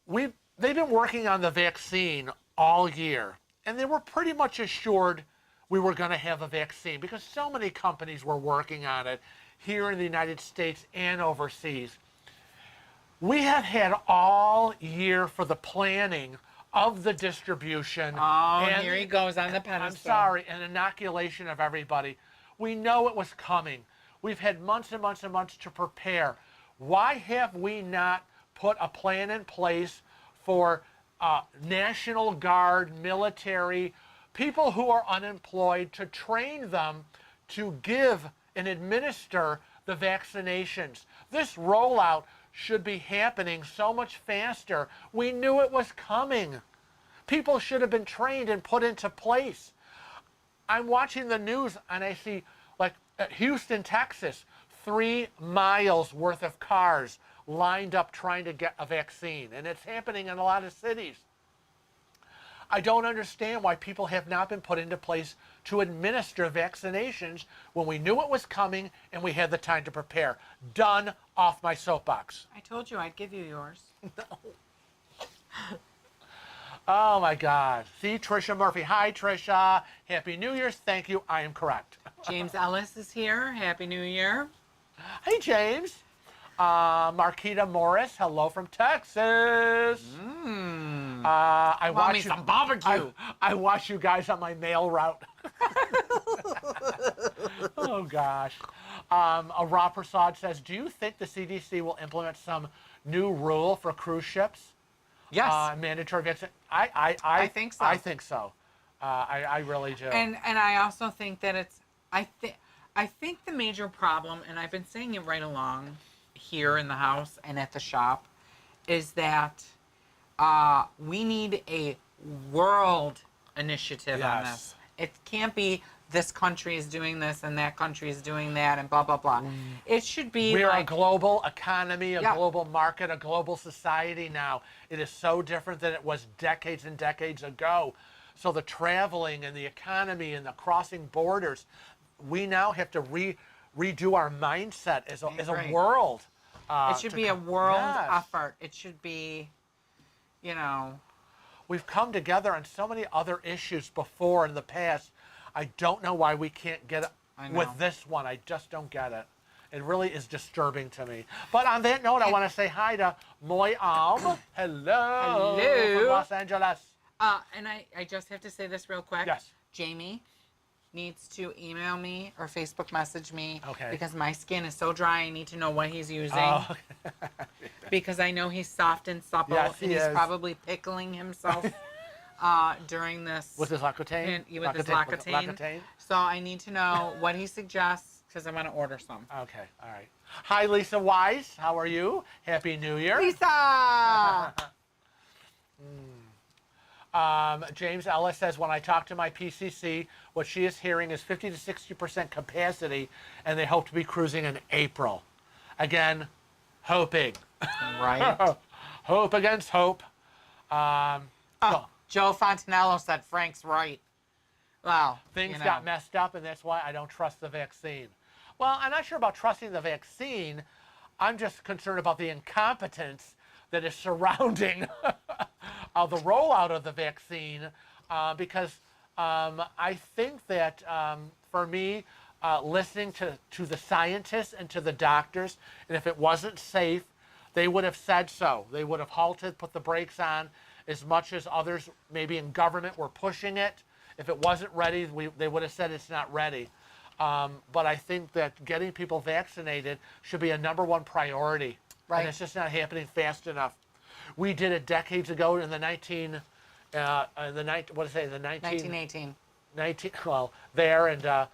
Speaker 2: They've been working on the vaccine all year, and they were pretty much assured we were going to have a vaccine because so many companies were working on it here in the United States and overseas. We have had all year for the planning of the distribution.
Speaker 1: Oh, and here he goes on the pedestal.
Speaker 2: I'm sorry, an inoculation of everybody. We know it was coming. We've had months and months and months to prepare. Why have we not put a plan in place for National Guard, military, people who are unemployed, to train them to give and administer the vaccinations? This rollout should be happening so much faster. We knew it was coming. People should have been trained and put into place. I'm watching the news and I see, like, at Houston, Texas, 3 miles worth of cars lined up trying to get a vaccine. And it's happening in a lot of cities. I don't understand why people have not been put into place to administer vaccinations when we knew it was coming and we had the time to prepare. Done. Off my soapbox.
Speaker 1: I told you I'd give you yours.
Speaker 2: No. Oh my God. See, Trisha Murphy. Hi, Trisha. Happy New Year's. Thank you. I am correct.
Speaker 1: James Ellis is here. Happy New Year.
Speaker 2: Hey, James. Marquita Morris. Hello from Texas. I
Speaker 1: Want me
Speaker 2: watch
Speaker 1: some barbecue.
Speaker 2: I watch you guys on my mail route. Oh gosh. Ra Prasad says, do you think the CDC will implement some new rule for cruise ships?
Speaker 1: Yes.
Speaker 2: Mandatory vaccine. I
Speaker 1: think so.
Speaker 2: I think so. I really do.
Speaker 1: And I also think that it's I think the major problem, and I've been saying it right along here in the house and at the shop, is that we need a world initiative on this. It can't be this country is doing this and that country is doing that and blah, blah, blah. It should be
Speaker 2: We're
Speaker 1: like,
Speaker 2: a global economy, a
Speaker 1: Yeah.
Speaker 2: global market, a global society now. It is so different than it was decades and decades ago. So the traveling and the economy and the crossing borders, we now have to redo our mindset as a
Speaker 1: Right.
Speaker 2: world.
Speaker 1: it should be a world
Speaker 2: Yes.
Speaker 1: effort. It should be, you know,
Speaker 2: We've come together on so many other issues before in the past. I don't know why we can't get it
Speaker 1: I know.
Speaker 2: with this one. I just don't get it. It really is disturbing to me. But on that note, I want to say hi to Moy Alm. Hello.
Speaker 1: Hello.
Speaker 2: From Los Angeles.
Speaker 1: and I just have to say this real quick.
Speaker 2: Yes.
Speaker 1: Jamie needs to email me or Facebook message me.
Speaker 2: Okay.
Speaker 1: Because my skin is so dry. I need to know what he's using.
Speaker 2: Oh,
Speaker 1: Because I know he's soft and supple.
Speaker 2: Yes,
Speaker 1: and
Speaker 2: he
Speaker 1: he's
Speaker 2: is.
Speaker 1: probably pickling himself during this.
Speaker 2: with his L'Occitane?
Speaker 1: with his
Speaker 2: L'Occitane?
Speaker 1: L'Occitane. So I need to know what he suggests because I want to order some.
Speaker 2: Okay, all right. Hi, Lisa Wise. How are you? Happy New Year.
Speaker 1: Lisa!
Speaker 2: James Ellis says, when I talk to my PCC, what she is hearing is 50 to 60% capacity, and they hope to be cruising in April. Again, hoping.
Speaker 1: Right.
Speaker 2: Hope against hope. So
Speaker 1: Joe Fontanello said Frank's right. Well,
Speaker 2: things
Speaker 1: you know.
Speaker 2: got messed up, and that's why I don't trust the vaccine. Well, I'm not sure about trusting the vaccine. I'm just concerned about the incompetence that is surrounding the rollout of the vaccine, because I think that for me, listening to the scientists and to the doctors, and if it wasn't safe, they would have said so. They would have halted, put the brakes on, as much as others maybe in government were pushing it. If it wasn't ready, they would have said it's not ready. But I think that getting people vaccinated should be a #1 priority.
Speaker 1: Right.
Speaker 2: And it's just not happening fast enough. We did it decades ago in the
Speaker 1: 1918.
Speaker 2: 19, well, there, and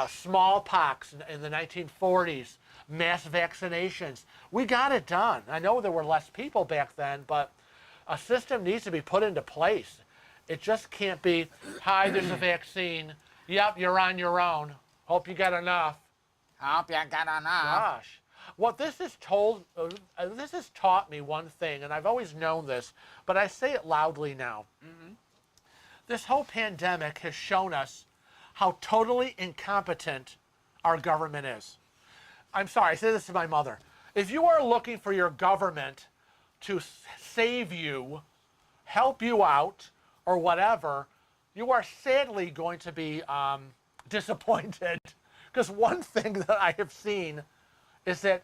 Speaker 2: smallpox in the 1940s, mass vaccinations. We got it done. I know there were less people back then, but a system needs to be put into place. It just can't be, hi, there's a vaccine. Yep, you're on your own. Hope you get enough.
Speaker 1: Hope you got enough.
Speaker 2: Gosh. What this has taught me one thing, and I've always known this, but I say it loudly now. This whole pandemic has shown us how totally incompetent our government is. I'm sorry, I say this to my mother. If you are looking for your government to save you, help you out, or whatever, you are sadly going to be disappointed. Because one thing that I have seen is that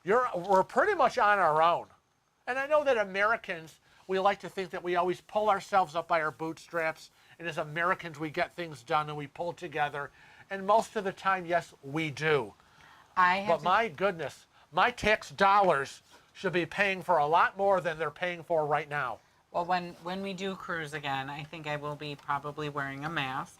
Speaker 2: we're pretty much on our own. And I know that Americans, we like to think that we always pull ourselves up by our bootstraps, and as Americans we get things done and we pull together. And most of the time, yes, we do. But my goodness, my tax dollars should be paying for a lot more than they're paying for right now.
Speaker 1: Well, when we do cruise again, I think I will be probably wearing a mask.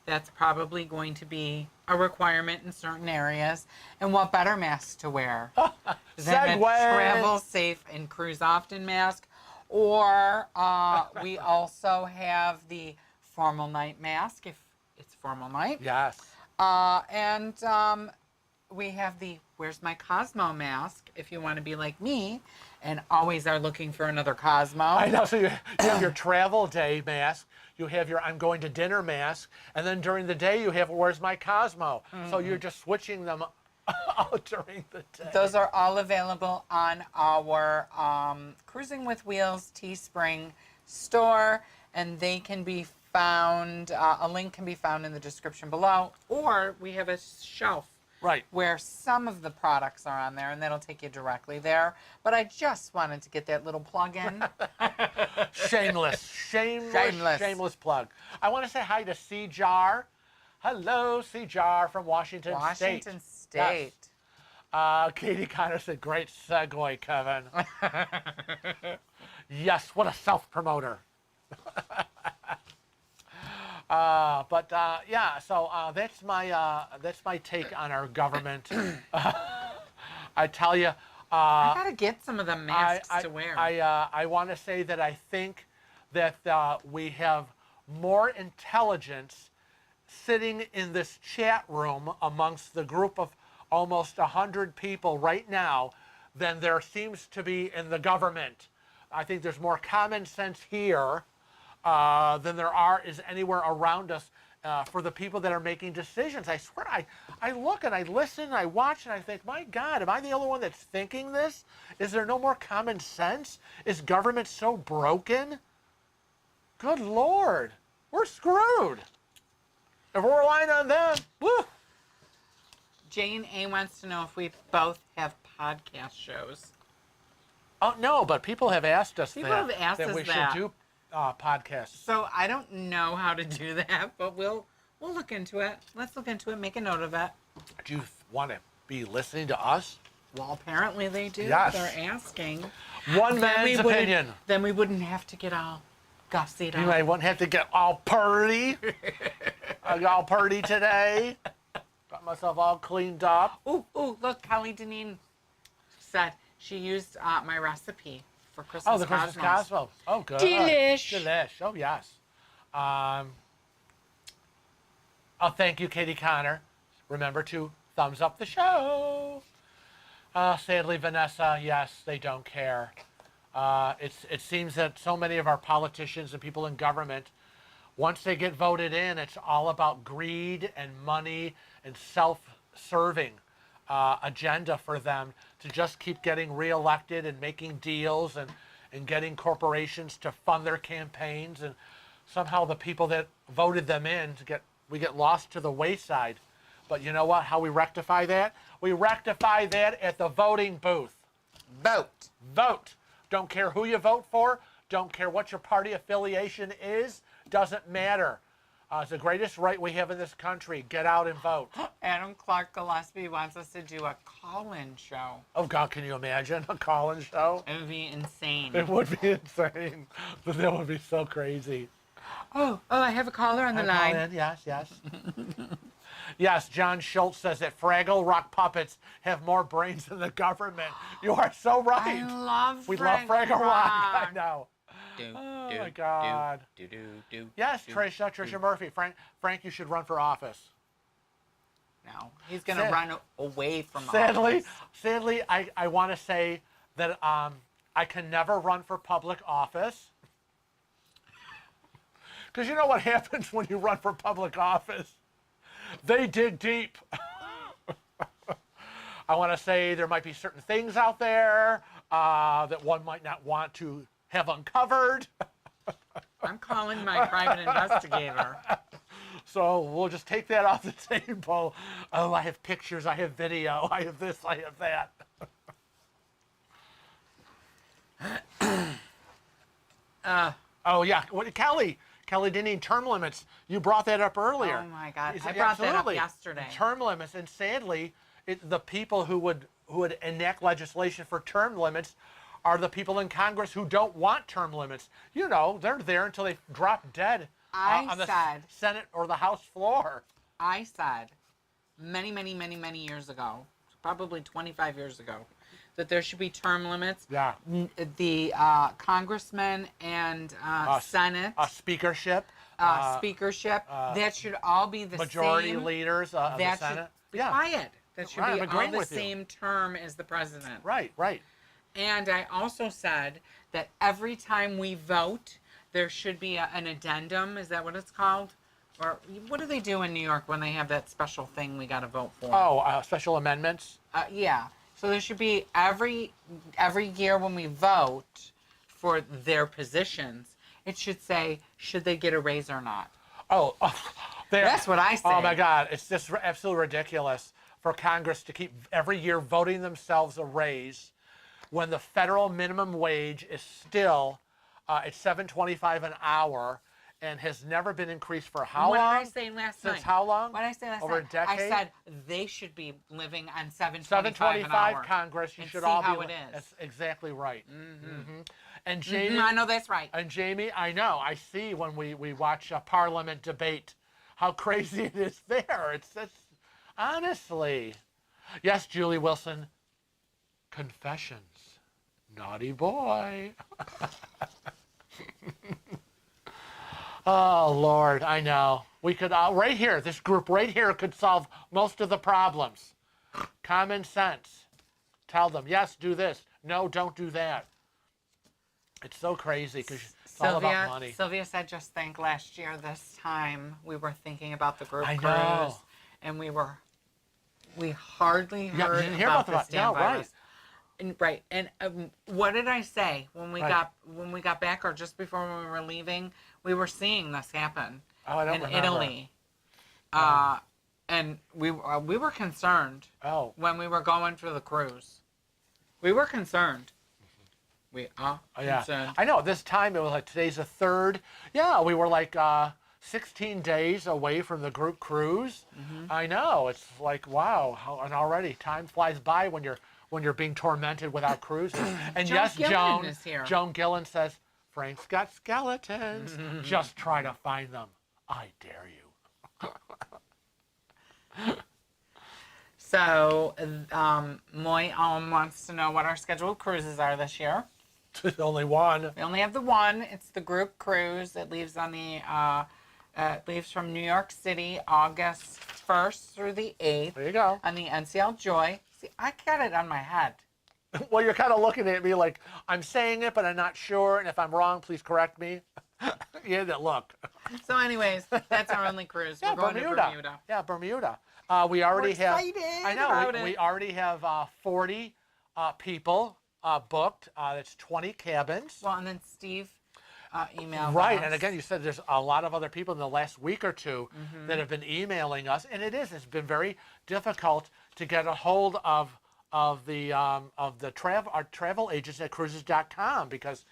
Speaker 1: That's probably going to be a requirement in certain areas. And what better mask to wear than a
Speaker 2: Segue.
Speaker 1: travel safe and cruise often mask? Or we also have the formal night mask if it's formal night.
Speaker 2: Yes.
Speaker 1: And we have the Where's My Cosmo mask if you want to be like me and always are looking for another Cosmo.
Speaker 2: I know. So you have your travel day mask, you have your I'm going to dinner mask, and then during the day you have Where's My Cosmo. So you're just switching them out during the day.
Speaker 1: Those are all available on our Cruising with Wheels Teespring store, and they can be found, a link can be found in the description below, or we have a shelf
Speaker 2: Right.
Speaker 1: where some of the products are on there, and that'll take you directly there. But I just wanted to get that little plug in.
Speaker 2: Shameless plug. I want to say hi to C-Jar. Hello, C-Jar from Washington State.
Speaker 1: Washington State.
Speaker 2: Yes. Katie Connor said, great segue, Kevin. Yes, what a self-promoter. Yeah, so that's my take on our government. I tell you,
Speaker 1: I gotta get some of the masks to wear.
Speaker 2: I want to say that I think that we have more intelligence sitting in this chat room amongst the group of almost 100 people right now than there seems to be in the government. I think there's more common sense here than there is anywhere around us for the people that are making decisions. I swear, I look and I listen and I watch and I think, my God, am I the only one that's thinking this? Is there no more common sense? Is government so broken? Good Lord, we're screwed. If we're relying on them, woo.
Speaker 1: Jane A wants to know if we both have podcast shows.
Speaker 2: Oh, no, but people have asked us
Speaker 1: People
Speaker 2: that,
Speaker 1: have asked
Speaker 2: that
Speaker 1: us
Speaker 2: we
Speaker 1: that.
Speaker 2: should do podcasts.
Speaker 1: So I don't know how to do that, but we'll look into it. Let's look into it. Make a note of it.
Speaker 2: Do you want to be listening to us?
Speaker 1: Well, apparently they do.
Speaker 2: Yes.
Speaker 1: They're asking.
Speaker 2: One man's opinion.
Speaker 1: Then we wouldn't have to get all gussied
Speaker 2: You
Speaker 1: up.
Speaker 2: might wouldn't have to get all purdy. I got all purdy today. Got myself all cleaned up.
Speaker 1: Ooh, look, Kelly Deneen said she used my recipe for Christmas
Speaker 2: Oh, the Christmas
Speaker 1: Cosmos.
Speaker 2: Cosmos. Oh, good.
Speaker 1: Delish.
Speaker 2: Delish. Oh, yes. Thank you, Katie Connor. Remember to thumbs up the show. Sadly, Vanessa, yes, they don't care. It seems that so many of our politicians and people in government, once they get voted in, it's all about greed and money and self-serving agenda for them to just keep getting reelected and making deals and getting corporations to fund their campaigns. And somehow the people that voted them in, we get lost to the wayside. But you know what? How we rectify that? We rectify that at the voting booth.
Speaker 1: Vote.
Speaker 2: Vote. Don't care who you vote for. Don't care what your party affiliation is. Doesn't matter. It's the greatest right we have in this country. Get out and vote.
Speaker 1: Adam Clark Gillespie wants us to do a call-in show.
Speaker 2: Oh, God, can you imagine a call-in show?
Speaker 1: It would be insane.
Speaker 2: It would be insane. That would be so crazy.
Speaker 1: Oh, I have a caller on the line.
Speaker 2: Call in. Yes. Yes, John Schultz says that Fraggle Rock puppets have more brains than the government. You are so right.
Speaker 1: We
Speaker 2: love Fraggle Rock. I know.
Speaker 1: Do,
Speaker 2: Oh,
Speaker 1: do,
Speaker 2: my God.
Speaker 1: Do.
Speaker 2: Yes, Tricia Murphy. Frank, you should run for office.
Speaker 1: No, he's going to run away from
Speaker 2: Sadly,
Speaker 1: office.
Speaker 2: sadly, I want to say that I can never run for public office. Because you know what happens when you run for public office? They dig deep. I want to say there might be certain things out there that one might not want to have uncovered.
Speaker 1: I'm calling my private investigator.
Speaker 2: So we'll just take that off the table. Oh, I have pictures, I have video, I have this, I have that. Oh, yeah. Kelly Deneen, term limits. You brought that up earlier.
Speaker 1: Oh, my God. I brought that up
Speaker 2: Absolutely.
Speaker 1: yesterday.
Speaker 2: Term limits. And sadly, the people who would enact legislation for term limits are the people in Congress who don't want term limits. You know, they're there until they drop dead on the Senate or the House floor.
Speaker 1: I said many years ago, probably 25 years ago, that there should be term limits.
Speaker 2: Yeah.
Speaker 1: The congressmen and Senate.
Speaker 2: Speakership.
Speaker 1: Speakership. That should all be the
Speaker 2: majority
Speaker 1: same.
Speaker 2: leaders of the Senate.
Speaker 1: Be quiet. That should
Speaker 2: Right,
Speaker 1: be
Speaker 2: I'm
Speaker 1: all
Speaker 2: agreeing
Speaker 1: the
Speaker 2: with you.
Speaker 1: same term as the president.
Speaker 2: Right.
Speaker 1: And I also said that every time we vote, there should be an addendum. Is that what it's called? Or what do they do in New York when they have that special thing we got to vote for?
Speaker 2: Oh, special amendments?
Speaker 1: Yeah. So there should be every year when we vote for their positions, it should say, should they get a raise or not?
Speaker 2: Oh,
Speaker 1: that's what I say.
Speaker 2: Oh, my God. It's just absolutely ridiculous for Congress to keep every year voting themselves a raise when the federal minimum wage is still at $7.25 an hour and has never been increased for how long?
Speaker 1: What did I say last night?
Speaker 2: Since how long?
Speaker 1: What did I say last
Speaker 2: Over
Speaker 1: night?
Speaker 2: a decade?
Speaker 1: I said they should be living on $7.25 an hour.
Speaker 2: Congress, you
Speaker 1: and
Speaker 2: should
Speaker 1: see
Speaker 2: all
Speaker 1: how
Speaker 2: be.
Speaker 1: it is.
Speaker 2: That's exactly right. And Jamie,
Speaker 1: I know that's right.
Speaker 2: And Jamie, I know. I see when we watch a Parliament debate how crazy it is there. It's honestly. Yes, Julie Wilson. Confessions. Naughty boy. Oh, Lord, I know. We could, right here, this group right here could solve most of the problems. Common sense. Tell them, yes, do this. No, don't do that. It's so crazy because it's all about money.
Speaker 1: Sylvia said, just think last year this time we were thinking about the group
Speaker 2: I
Speaker 1: cruise,
Speaker 2: know.
Speaker 1: and we hardly heard
Speaker 2: you didn't hear
Speaker 1: about
Speaker 2: about
Speaker 1: this damn virus.
Speaker 2: right.
Speaker 1: And what did I say when we
Speaker 2: Right.
Speaker 1: got back, or just before we were leaving? We were seeing this happen
Speaker 2: Oh, I don't
Speaker 1: in
Speaker 2: remember.
Speaker 1: Italy, and we were concerned
Speaker 2: Oh,
Speaker 1: when we were going for the cruise. We were concerned. We are
Speaker 2: yeah.
Speaker 1: concerned.
Speaker 2: I know. This time it was like today's the 3rd. Yeah, we were like 16 days away from the group cruise. I know. It's like, wow. And already time flies by when you're being tormented without cruises. And
Speaker 1: Joan
Speaker 2: yes,
Speaker 1: Gillen is here.
Speaker 2: Joan Gillen says, Frank's got skeletons. Just try to find them. I dare you.
Speaker 1: So, Moy wants to know what our scheduled cruises are this year.
Speaker 2: There's only one.
Speaker 1: We only have the one. It's the group cruise. It leaves on the it leaves from New York City August 1st through the 8th
Speaker 2: There you go.
Speaker 1: on the NCL Joy. See, I got it on my head.
Speaker 2: Well, you're kind of looking at me like I'm saying it, but I'm not sure. And if I'm wrong, please correct me. Yeah, that look.
Speaker 1: So, anyways, that's our only cruise.
Speaker 2: Yeah,
Speaker 1: We're going to Bermuda.
Speaker 2: Yeah, Bermuda. We already have. I know.
Speaker 1: about
Speaker 2: We
Speaker 1: it.
Speaker 2: already have 40 people booked. That's 20 cabins.
Speaker 1: Well, and then Steve emailed
Speaker 2: Right,
Speaker 1: us.
Speaker 2: and again, you said there's a lot of other people in the last week or two that have been emailing us, and it's been very difficult to get a hold of the travel agents at cruises.com because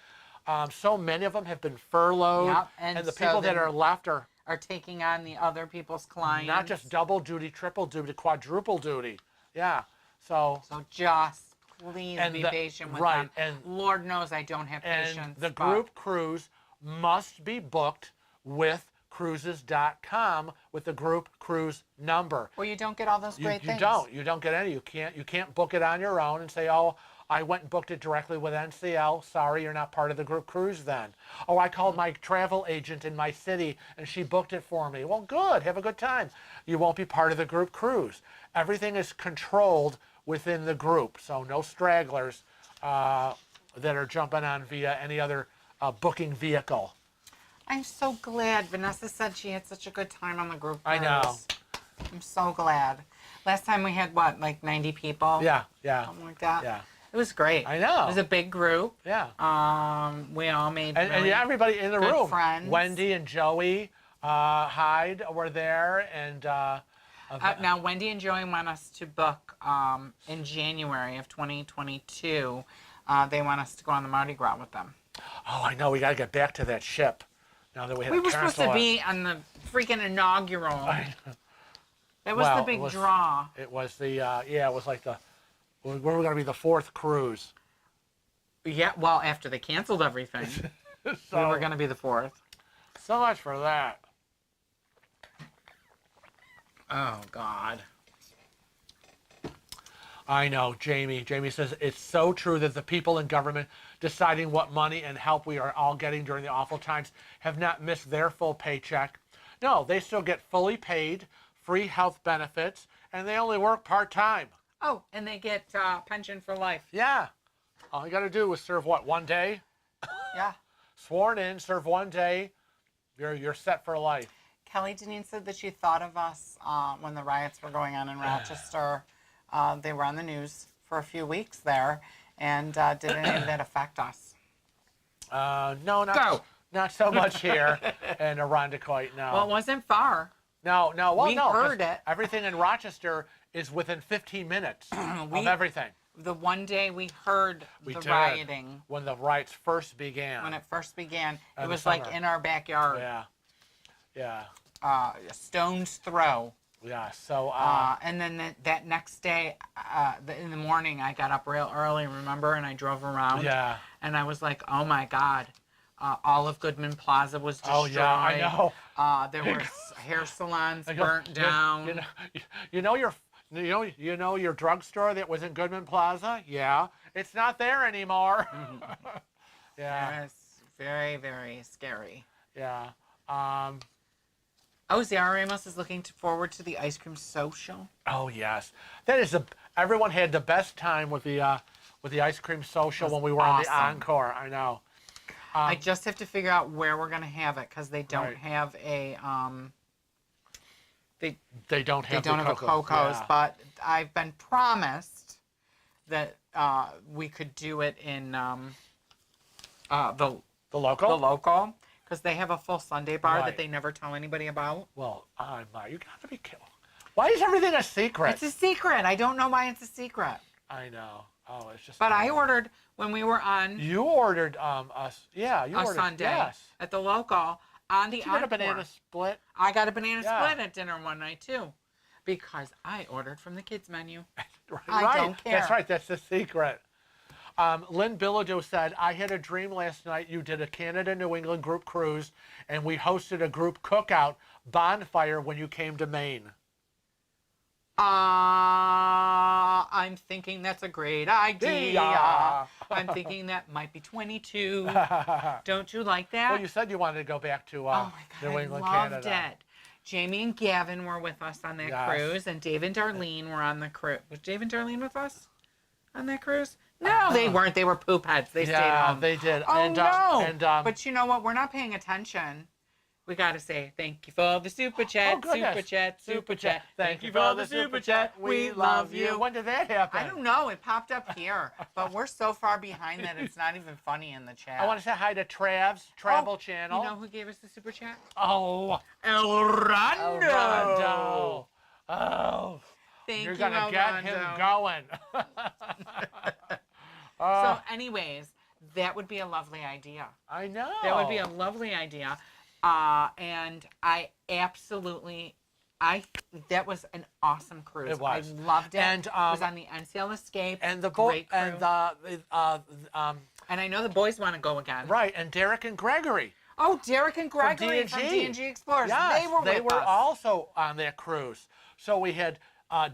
Speaker 2: so many of them have been furloughed,
Speaker 1: Yep,
Speaker 2: and the
Speaker 1: so
Speaker 2: people that
Speaker 1: they
Speaker 2: are left are
Speaker 1: taking on the other people's clients.
Speaker 2: not just double duty, triple duty, quadruple duty. Yeah, so
Speaker 1: just please
Speaker 2: And
Speaker 1: be
Speaker 2: the-
Speaker 1: patient with
Speaker 2: right,
Speaker 1: them.
Speaker 2: and-
Speaker 1: Lord knows I don't have
Speaker 2: and
Speaker 1: patience.
Speaker 2: the
Speaker 1: but-
Speaker 2: group cruise must be booked with cruises.com with the group cruise number.
Speaker 1: Well, you don't get all those
Speaker 2: You
Speaker 1: great things.
Speaker 2: you don't get any. You can't book it on your own and say, oh, I went and booked it directly with NCL. Sorry, you're not part of the group cruise then. Oh, I called my travel agent in my city and she booked it for me. Well, good. Have a good time. You won't be part of the group cruise. Everything is controlled within the group, so no stragglers that are jumping on via any other booking vehicle.
Speaker 1: I'm so glad. Vanessa said she had such a good time on the group cruise.
Speaker 2: I know.
Speaker 1: I'm so glad. Last time we had, what, like 90 people?
Speaker 2: Yeah.
Speaker 1: Something like that.
Speaker 2: Yeah.
Speaker 1: It was great.
Speaker 2: I know.
Speaker 1: It was a big group.
Speaker 2: Yeah.
Speaker 1: We all made
Speaker 2: And
Speaker 1: really
Speaker 2: yeah, everybody in the
Speaker 1: good
Speaker 2: room.
Speaker 1: friends.
Speaker 2: Wendy and Joey Hyde were there, and
Speaker 1: now, Wendy and Joey want us to book in January of 2022. They want us to go on the Mardi Gras with them.
Speaker 2: oh, I know we got to get back to that ship. Now that we had
Speaker 1: We
Speaker 2: to
Speaker 1: were supposed to
Speaker 2: cancel it.
Speaker 1: be on the freaking inaugural. That was
Speaker 2: Well,
Speaker 1: the big draw.
Speaker 2: It was the it was like we were going to be the 4th cruise.
Speaker 1: Yeah, well, after they canceled everything, we were going to be the 4th.
Speaker 2: So much for that.
Speaker 1: Oh, God.
Speaker 2: I know, Jamie. Jamie says it's so true that the people in government deciding what money and help we are all getting during the awful times have not missed their full paycheck. No, they still get fully paid, free health benefits, and they only work part-time.
Speaker 1: Oh, and they get pension for life.
Speaker 2: Yeah. All you got to do is serve, what, 1 day?
Speaker 1: Yeah.
Speaker 2: Sworn in, serve 1 day, you're set for life.
Speaker 1: Kelly Deneen said that she thought of us when the riots were going on in Rochester. They were on the news for a few weeks there. And did any of that affect us?
Speaker 2: No,
Speaker 1: Go.
Speaker 2: not so much here in Irondequoit, no.
Speaker 1: Well, it wasn't far.
Speaker 2: No, well,
Speaker 1: we
Speaker 2: no. 'cause
Speaker 1: heard it.
Speaker 2: Everything in Rochester is within 15 minutes of everything.
Speaker 1: The one day we heard
Speaker 2: We
Speaker 1: the
Speaker 2: did.
Speaker 1: rioting,
Speaker 2: When the riots first began.
Speaker 1: when it first began,
Speaker 2: In
Speaker 1: it
Speaker 2: the
Speaker 1: was like
Speaker 2: summer.
Speaker 1: in our backyard,
Speaker 2: Yeah.
Speaker 1: a stone's throw.
Speaker 2: Yeah. So,
Speaker 1: And then that next day, in the morning, I got up real early, remember, and I drove around.
Speaker 2: yeah.
Speaker 1: And I was like, oh my God, all of Goodman Plaza was destroyed.
Speaker 2: Oh, yeah, I know.
Speaker 1: There were hair salons
Speaker 2: I go,
Speaker 1: burnt down.
Speaker 2: You know your drugstore that was in Goodman Plaza? Yeah. It's not there anymore. Yeah.
Speaker 1: It was very, very scary.
Speaker 2: Yeah.
Speaker 1: Oh, Zara Ramos is looking forward to the ice cream social.
Speaker 2: Oh yes, that is everyone had the best time with the ice cream social
Speaker 1: That's
Speaker 2: when we were on the
Speaker 1: awesome.
Speaker 2: Encore. I know.
Speaker 1: I just have to figure out where we're gonna have it because they don't
Speaker 2: Right.
Speaker 1: have a
Speaker 2: They don't
Speaker 1: they
Speaker 2: have
Speaker 1: don't
Speaker 2: the
Speaker 1: have a
Speaker 2: Coco's.
Speaker 1: Coco's,
Speaker 2: Yeah.
Speaker 1: but I've been promised that we could do it in the
Speaker 2: The local.
Speaker 1: local because they have a full Sunday bar
Speaker 2: Right.
Speaker 1: that they never tell anybody about.
Speaker 2: Well, you got to be kidding. Why is everything a secret?
Speaker 1: It's a secret. I don't know why it's a secret.
Speaker 2: I know. Oh, it's just.
Speaker 1: But I ordered when we were on
Speaker 2: You ordered us. Yeah, you
Speaker 1: a
Speaker 2: ordered.
Speaker 1: Sunday
Speaker 2: Yes.
Speaker 1: at the local on the
Speaker 2: Did you get a
Speaker 1: Encore.
Speaker 2: banana split?
Speaker 1: I got a banana
Speaker 2: Yeah.
Speaker 1: split at dinner one night too, because I ordered from the kids menu.
Speaker 2: Right.
Speaker 1: I don't care.
Speaker 2: That's right. That's the secret. Lynn Bilodeau said, I had a dream last night you did a Canada-New England group cruise, and we hosted a group cookout bonfire when you came to Maine.
Speaker 1: I'm thinking that's a great idea.
Speaker 2: Yeah.
Speaker 1: I'm thinking that might be 22. Don't you like that?
Speaker 2: Well, you said you wanted to go back to
Speaker 1: Oh my God,
Speaker 2: New England,
Speaker 1: I loved
Speaker 2: Canada.
Speaker 1: it. Jamie and Gavin were with us on that
Speaker 2: Yes.
Speaker 1: cruise, and Dave and Darlene were on the cruise. Was Dave and Darlene with us on that cruise? No, they weren't. They were poop heads. They stayed home.
Speaker 2: They did.
Speaker 1: Oh, no.
Speaker 2: And
Speaker 1: But you know what? We're not paying attention. We got to say thank you for the super chat,
Speaker 2: goodness.
Speaker 1: super chat, super chat.
Speaker 2: Thank you for the super chat. We love you. When did that happen?
Speaker 1: I don't know. It popped up here, but we're so far behind that it's not even funny in the chat.
Speaker 2: I want to say hi to Trav's Travel Channel.
Speaker 1: You know who gave us the super chat?
Speaker 2: Oh,
Speaker 1: El Rondo.
Speaker 2: Rondo. Oh,
Speaker 1: Thank
Speaker 2: you're
Speaker 1: you,
Speaker 2: gonna
Speaker 1: El
Speaker 2: get
Speaker 1: Rondo.
Speaker 2: him going.
Speaker 1: So, anyways, that would be a lovely idea.
Speaker 2: I know.
Speaker 1: That would be a lovely idea. And I absolutely, that was an awesome cruise.
Speaker 2: It was.
Speaker 1: I loved it.
Speaker 2: And,
Speaker 1: it was on the NCL Escape.
Speaker 2: And the
Speaker 1: Great crew.
Speaker 2: and
Speaker 1: I know the boys want to go again.
Speaker 2: right, and Derek and Gregory.
Speaker 1: Oh, Derek and Gregory from D&G Explorers.
Speaker 2: Yes,
Speaker 1: They were with us.
Speaker 2: also on that cruise. So we had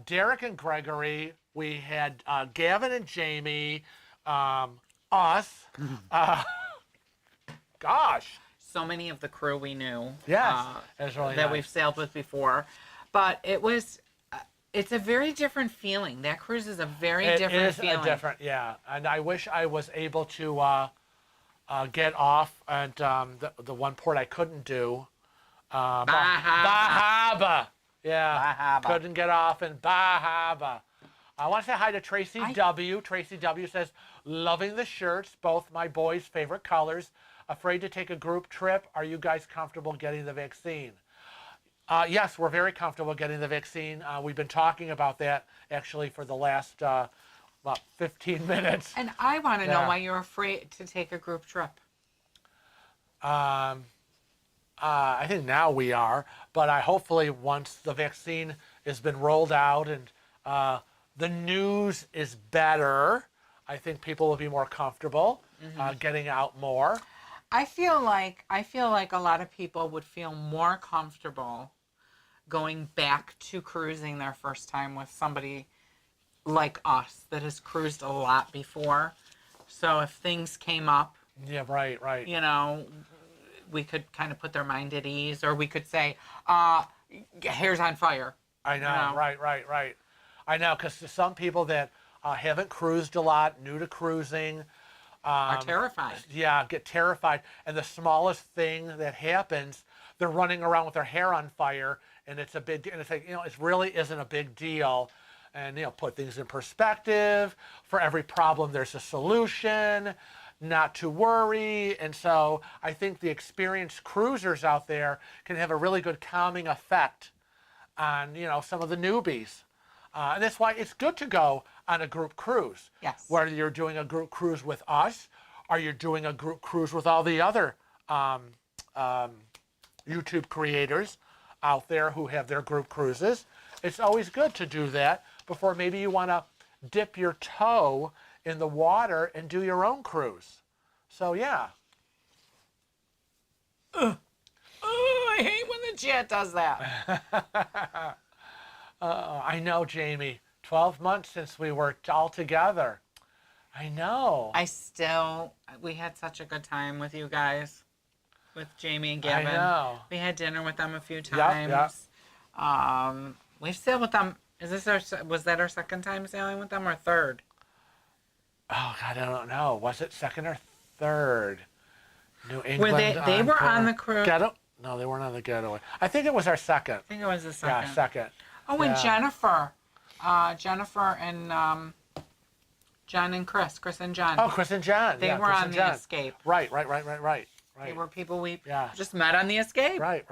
Speaker 2: Derek and Gregory. We had Gavin and Jamie. Us. Gosh.
Speaker 1: So many of the crew we knew.
Speaker 2: Yes, it was really
Speaker 1: that
Speaker 2: nice.
Speaker 1: we've sailed with before, but it was. It's a very different feeling. That cruise is a very different feeling.
Speaker 2: It is different, yeah. And I wish I was able to get off at the one port I couldn't do. Bahaba. Yeah.
Speaker 1: Bahaba.
Speaker 2: Couldn't get off in Bahaba. I want to say hi to Tracy W. Tracy W. says, loving the shirts, both my boys' favorite colors. Afraid to take a group trip. Are you guys comfortable getting the vaccine? Yes, we're very comfortable getting the vaccine. We've been talking about that actually for the last about 15 minutes.
Speaker 1: And I want to know
Speaker 2: Yeah.
Speaker 1: why you're afraid to take a group trip.
Speaker 2: I think now we are, but hopefully once the vaccine has been rolled out and the news is better, I think people will be more comfortable getting out more.
Speaker 1: I feel like a lot of people would feel more comfortable going back to cruising their first time with somebody like us that has cruised a lot before. So if things came up,
Speaker 2: Yeah, right.
Speaker 1: you know, we could kind of put their mind at ease, or we could say, hair's on fire.
Speaker 2: I know,
Speaker 1: You know?
Speaker 2: right. I know, because some people that haven't cruised a lot, new to cruising,
Speaker 1: Are terrified.
Speaker 2: yeah, get terrified. And the smallest thing that happens, they're running around with their hair on fire, and it's a big, and it's like, it really isn't a big deal. And put things in perspective. For every problem, there's a solution. Not to worry. And so I think the experienced cruisers out there can have a really good calming effect on some of the newbies. And that's why it's good to go on a group cruise.
Speaker 1: Yes.
Speaker 2: Whether you're doing a group cruise with us or you're doing a group cruise with all the other YouTube creators out there who have their group cruises. It's always good to do that before maybe you want to dip your toe in the water and do your own cruise. So, yeah.
Speaker 1: I hate when the chat does that.
Speaker 2: I know, Jamie. 12 months since we were all together. I know.
Speaker 1: We had such a good time with you guys. with Jamie and
Speaker 2: I
Speaker 1: Gavin.
Speaker 2: know.
Speaker 1: We had dinner with them a few
Speaker 2: Yep.
Speaker 1: times. We've sailed with them. Was that our second time sailing with them or third?
Speaker 2: Oh, God, I don't know. Was it second or third? New England.
Speaker 1: Were they were
Speaker 2: Encore.
Speaker 1: on the cruise.
Speaker 2: No, they weren't on the getaway. I think it was our second.
Speaker 1: I think it was the second.
Speaker 2: Yeah, second.
Speaker 1: Oh, and
Speaker 2: Yeah.
Speaker 1: Jennifer and John and Chris and John.
Speaker 2: Oh, Chris and John.
Speaker 1: They
Speaker 2: yeah,
Speaker 1: were
Speaker 2: Chris
Speaker 1: on
Speaker 2: and
Speaker 1: the
Speaker 2: John.
Speaker 1: Escape.
Speaker 2: Right.
Speaker 1: They were people we
Speaker 2: Yeah.
Speaker 1: just met on the Escape.
Speaker 2: Right.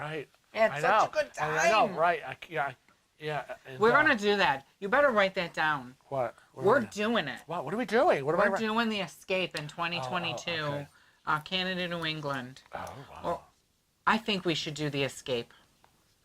Speaker 1: We had
Speaker 2: I
Speaker 1: such
Speaker 2: know.
Speaker 1: a good time.
Speaker 2: I know, right. Yeah. And,
Speaker 1: We're going to do that. You better write that down.
Speaker 2: What?
Speaker 1: We're doing it.
Speaker 2: What are we doing? What am
Speaker 1: We're
Speaker 2: I
Speaker 1: doing the Escape in 2022.
Speaker 2: okay.
Speaker 1: Canada, New England.
Speaker 2: Oh, wow.
Speaker 1: Or I think we should do the Escape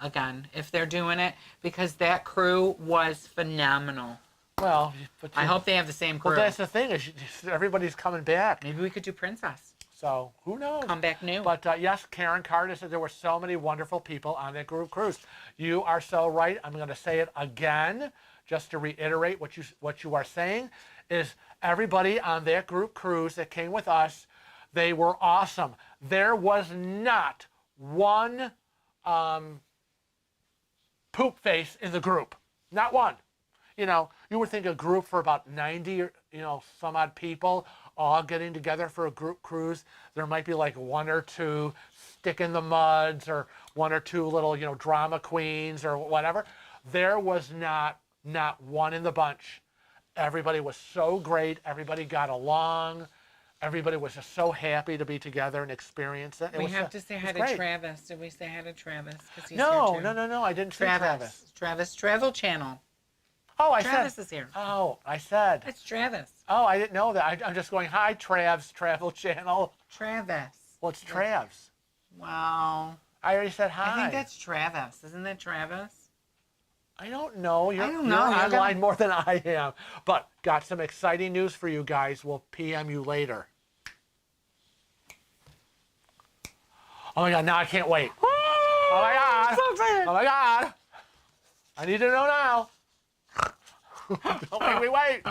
Speaker 1: again if they're doing it because that crew was phenomenal.
Speaker 2: Well, but
Speaker 1: I hope they have the same crew.
Speaker 2: Well, that's the thing is everybody's coming back.
Speaker 1: Maybe we could do Princess.
Speaker 2: So who knows?
Speaker 1: Come back new.
Speaker 2: But yes, Karen Carter said there were so many wonderful people on that group cruise. You are so right. I'm going to say it again, just to reiterate what you are saying, is everybody on that group cruise that came with us, they were awesome. There was not one poop face in the group. Not one. You know, you would think a group for about 90, some odd people all getting together for a group cruise, there might be like one or two stick in the muds or one or two little, drama queens or whatever. There was not one in the bunch. Everybody was so great. Everybody got along. Everybody was just so happy to be together and experience it.
Speaker 1: We have to say hi to Travis. Did we say hi to Travis? 'Cause he's
Speaker 2: No,
Speaker 1: here too.
Speaker 2: no. I didn't say Travis.
Speaker 1: Travis Travel Channel.
Speaker 2: Oh,
Speaker 1: Travis is here.
Speaker 2: Oh, I said.
Speaker 1: It's Travis.
Speaker 2: Oh, I didn't know that. I'm just going, hi, Trav's Travel Channel.
Speaker 1: Travis.
Speaker 2: Well, it's Trav's.
Speaker 1: Wow.
Speaker 2: I already said hi.
Speaker 1: I think that's Travis. Isn't that Travis?
Speaker 2: I don't know. You're
Speaker 1: don't know. You're
Speaker 2: online more than I am. But got some exciting news for you guys. We'll PM you later. Oh my God, now I can't wait. Oh my God.
Speaker 1: So excited.
Speaker 2: Oh my God. I need to know now. Don't make me wait.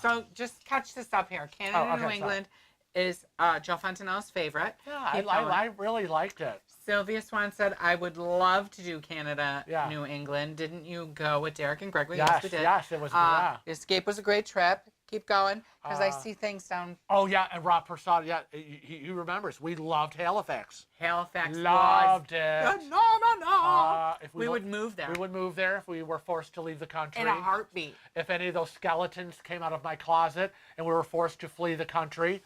Speaker 1: So just catch this up here. Canada,
Speaker 2: Oh, okay,
Speaker 1: New
Speaker 2: sorry.
Speaker 1: England is Joe Fontenot's favorite.
Speaker 2: Yeah,
Speaker 1: Keep going.
Speaker 2: I really liked it.
Speaker 1: Sylvia Swan said, I would love to do Canada,
Speaker 2: Yeah.
Speaker 1: New England. Didn't you go with Derek and Gregory?
Speaker 2: Yes,
Speaker 1: we did.
Speaker 2: yes, it was, yeah.
Speaker 1: Escape was a great trip. Keep going, because I see things down
Speaker 2: Oh, yeah, and Rob Persad, yeah, he remembers. We loved Halifax.
Speaker 1: Halifax.
Speaker 2: Loved
Speaker 1: was
Speaker 2: it.
Speaker 1: No.
Speaker 2: If
Speaker 1: We would move there.
Speaker 2: We would move there if we were forced to leave the country.
Speaker 1: In a heartbeat.
Speaker 2: If any of those skeletons came out of my closet and we were forced to flee the country.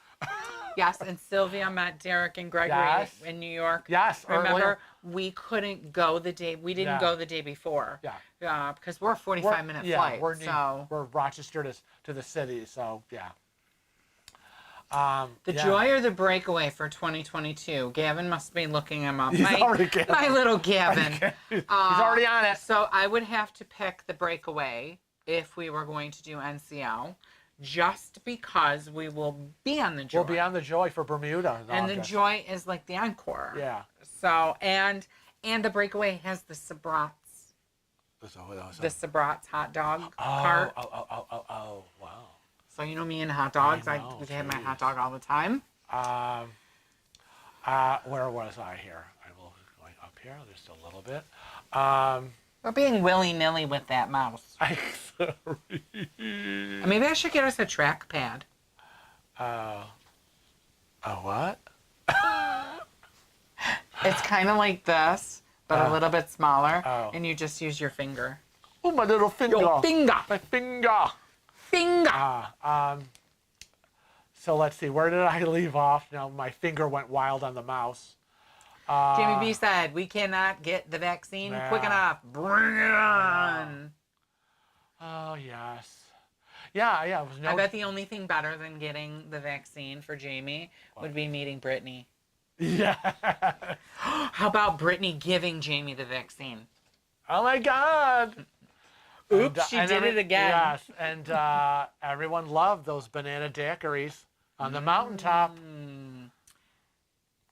Speaker 1: Yes, and Sylvia met Derek and Gregory
Speaker 2: Yes.
Speaker 1: in New York.
Speaker 2: Yes,
Speaker 1: Remember,
Speaker 2: earlier.
Speaker 1: we couldn't go the day, we didn't
Speaker 2: Yeah.
Speaker 1: go the day before.
Speaker 2: Yeah.
Speaker 1: Because we're a 45-minute flight.
Speaker 2: We're Rochester to the city, so yeah.
Speaker 1: The joy or the breakaway for 2022? Gavin must be looking him up.
Speaker 2: He's already Gavin.
Speaker 1: My little Gavin.
Speaker 2: He's already on it.
Speaker 1: So I would have to pick the breakaway if we were going to do NCL, just because we will be on the joy.
Speaker 2: We'll be on the joy for Bermuda.
Speaker 1: And the joy is like the Encore.
Speaker 2: Yeah.
Speaker 1: So, and the breakaway has the Sabrats. The Sabrats hot dog cart.
Speaker 2: Oh, wow.
Speaker 1: So you know me and hot dogs. I
Speaker 2: know,
Speaker 1: have my hot dog all the time.
Speaker 2: Where was I here? I will going up here just a little bit.
Speaker 1: We're being willy-nilly with that mouse.
Speaker 2: I'm sorry.
Speaker 1: Maybe I should get us a trackpad.
Speaker 2: A what?
Speaker 1: It's kind of like this, but a little bit smaller,
Speaker 2: Oh.
Speaker 1: and you just use your finger.
Speaker 2: Oh, my little finger.
Speaker 1: Your finger.
Speaker 2: My finger.
Speaker 1: Finger.
Speaker 2: So let's see. Where did I leave off? Now my finger went wild on the mouse.
Speaker 1: Jamie B said, we cannot get the vaccine
Speaker 2: Yeah.
Speaker 1: quick enough. Bring it on.
Speaker 2: Oh, yes. Yeah. It was no.
Speaker 1: I bet the only thing better than getting the vaccine for Jamie would be meeting Brittany.
Speaker 2: Yeah.
Speaker 1: How about Brittany giving Jamie the vaccine?
Speaker 2: Oh my God.
Speaker 1: Oops, she did it again.
Speaker 2: Yes, and everyone loved those banana daiquiris on the mountaintop.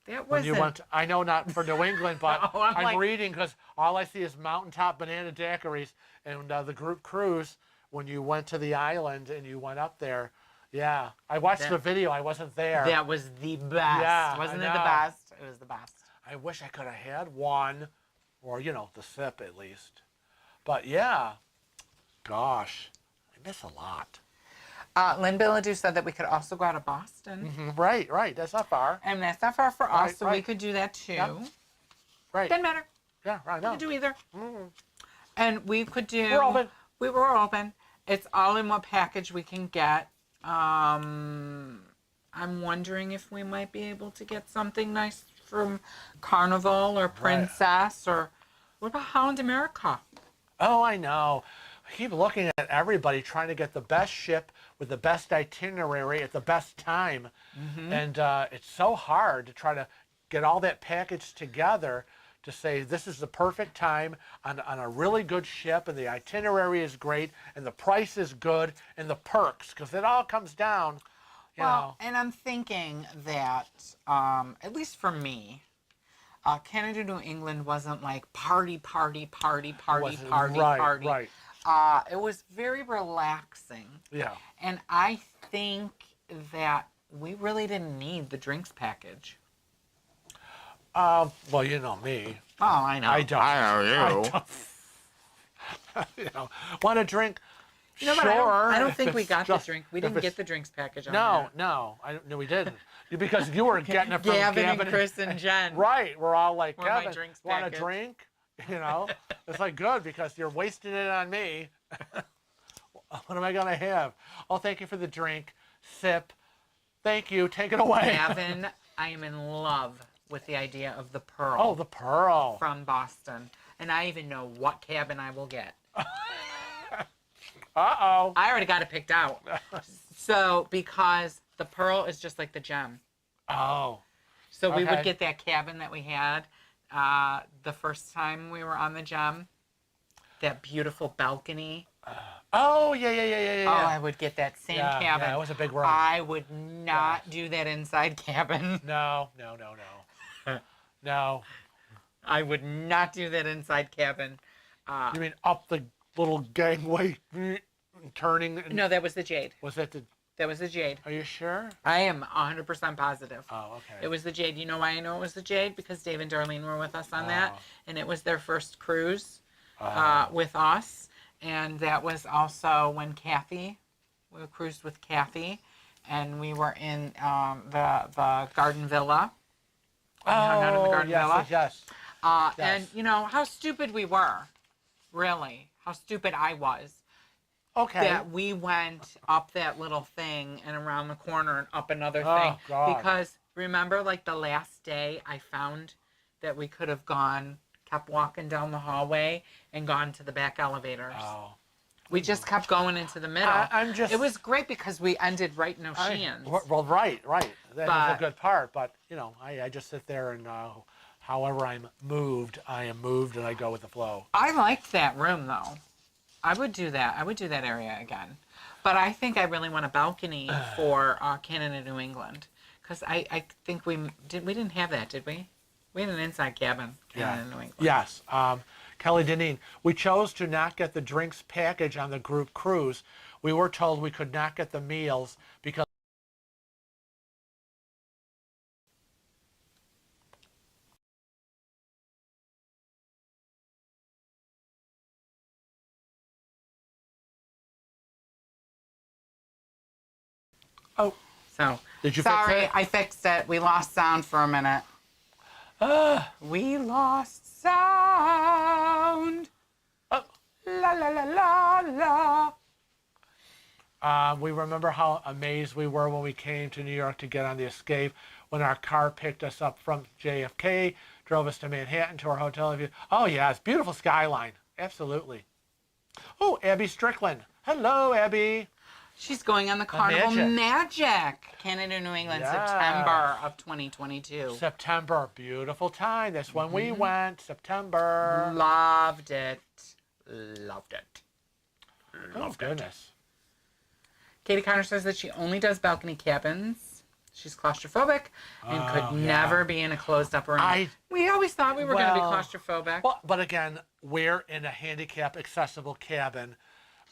Speaker 1: That
Speaker 2: When
Speaker 1: was
Speaker 2: you went, I know not for New England, but
Speaker 1: No, I'm
Speaker 2: I'm
Speaker 1: like-
Speaker 2: reading because all I see is mountaintop banana daiquiris. And the group cruise, when you went to the island and you went up there, Yeah. I watched the video. I wasn't there.
Speaker 1: That was the best.
Speaker 2: Yeah,
Speaker 1: Wasn't
Speaker 2: I
Speaker 1: it the
Speaker 2: know.
Speaker 1: best? It was the best.
Speaker 2: I wish I could have had one, or, you know, the sip at least. But yeah, gosh, I miss a lot.
Speaker 1: Lynn Billadu said that we could also go out to Boston.
Speaker 2: Right, right. That's not far.
Speaker 1: And that's not far for us,
Speaker 2: Right,
Speaker 1: so we
Speaker 2: right.
Speaker 1: could do that too.
Speaker 2: Yep. Right.
Speaker 1: Doesn't matter.
Speaker 2: Yeah, right.
Speaker 1: We
Speaker 2: No.
Speaker 1: could do either.
Speaker 2: Mm.
Speaker 1: And we could do.
Speaker 2: We're open.
Speaker 1: We were open. It's all in what package we can get. I'm wondering if we might be able to get something nice from Carnival or Princess or what about Holland America?
Speaker 2: Oh, I know. I keep looking at everybody trying to get the best ship with the best itinerary at the best time. And it's so hard to try to get all that package together to say this is the perfect time on a really good ship, and the itinerary is great, and the price is good, and the perks, because it all comes down, you know.
Speaker 1: And I'm thinking that, at least for me, Canada, New England wasn't like party.
Speaker 2: Right, right.
Speaker 1: It was very relaxing.
Speaker 2: Yeah.
Speaker 1: And I think that we really didn't need the drinks package.
Speaker 2: Well, you know me.
Speaker 1: Oh, I know.
Speaker 2: I don't.
Speaker 1: I know you.
Speaker 2: I don't. You know, want to drink?
Speaker 1: You know, but
Speaker 2: Sure.
Speaker 1: I don't think we
Speaker 2: If
Speaker 1: got
Speaker 2: it's
Speaker 1: the
Speaker 2: just-
Speaker 1: drink. We
Speaker 2: if
Speaker 1: didn't
Speaker 2: it's-
Speaker 1: get the drinks package on
Speaker 2: No,
Speaker 1: there.
Speaker 2: no, we didn't. Because you were getting it from
Speaker 1: Gavin and Chris and Jen.
Speaker 2: Right, we're all like,
Speaker 1: Were my
Speaker 2: Kevin,
Speaker 1: drinks
Speaker 2: want a
Speaker 1: package.
Speaker 2: drink? You know, it's like good because you're wasting it on me. What am I gonna have? Oh, thank you for the drink. Sip. Thank you. Take it away.
Speaker 1: Gavin, I am in love with the idea of the Pearl.
Speaker 2: Oh, the Pearl.
Speaker 1: From Boston. And I even know what cabin I will get.
Speaker 2: Uh-oh.
Speaker 1: I already got it picked out. So, because the Pearl is just like the Gem.
Speaker 2: Oh.
Speaker 1: So we
Speaker 2: Okay.
Speaker 1: would get that cabin that we had the first time we were on the Gem. That beautiful balcony.
Speaker 2: Oh, yeah.
Speaker 1: Oh, I would get that same cabin.
Speaker 2: Yeah, it was a big room.
Speaker 1: I would not do that inside cabin.
Speaker 2: No. No.
Speaker 1: I would not do that inside cabin.
Speaker 2: You mean up the little gangway, turning?
Speaker 1: No, that was the Jade.
Speaker 2: Was that the?
Speaker 1: That was the Jade.
Speaker 2: Are you sure?
Speaker 1: I am 100% positive.
Speaker 2: Oh, okay.
Speaker 1: It was the Jade. You know why I know it was the Jade? Because Dave and Darlene were with us on that. And it was their first cruise with us. And that was also when we cruised with Kathy. And we were in the Garden Villa. We hung out in the Garden Villa.
Speaker 2: Yes.
Speaker 1: And, you know, how stupid we were. Really. How stupid I was.
Speaker 2: Okay.
Speaker 1: That we went up that little thing and around the corner and up another
Speaker 2: Oh,
Speaker 1: thing.
Speaker 2: God.
Speaker 1: Because remember, like the last day, I found that we could have kept walking down the hallway and gone to the back elevators.
Speaker 2: Oh.
Speaker 1: We just kept going into the middle. It was great because we ended right in Oceans.
Speaker 2: Well, right. That was a
Speaker 1: But-
Speaker 2: good part. But, you know, I just sit there and however I am moved, and I go with the flow.
Speaker 1: I liked that room, though. I would do that. I would do that area again. But I think I really want a balcony for Canada, New England. Because I think we didn't have that, did we? We had an inside cabin, Canada, New England.
Speaker 2: Yes. Kelly Deneen, we chose to not get the drinks package on the group cruise. We were told we could not get the meals because
Speaker 1: So,
Speaker 2: Did you fix
Speaker 1: sorry,
Speaker 2: it?
Speaker 1: I fixed it. We lost sound for a minute. We lost sound.
Speaker 2: Oh.
Speaker 1: La la la la la.
Speaker 2: We remember how amazed we were when we came to New York to get on the Escape, when our car picked us up from JFK, drove us to Manhattan to our hotel. Oh, yeah, it's beautiful skyline. Absolutely. Oh, Abby Strickland. Hello, Abby.
Speaker 1: She's going on the Carnival Magic. Canada, New England,
Speaker 2: Yes.
Speaker 1: September of 2022.
Speaker 2: September, beautiful time. That's when we went, September.
Speaker 1: Loved it. Loved it.
Speaker 2: Oh, goodness.
Speaker 1: Katie Connor says that she only does balcony cabins. She's claustrophobic and could never be in a closed up room. We always thought we were going to be claustrophobic.
Speaker 2: Well, but again, we're in a handicap accessible cabin,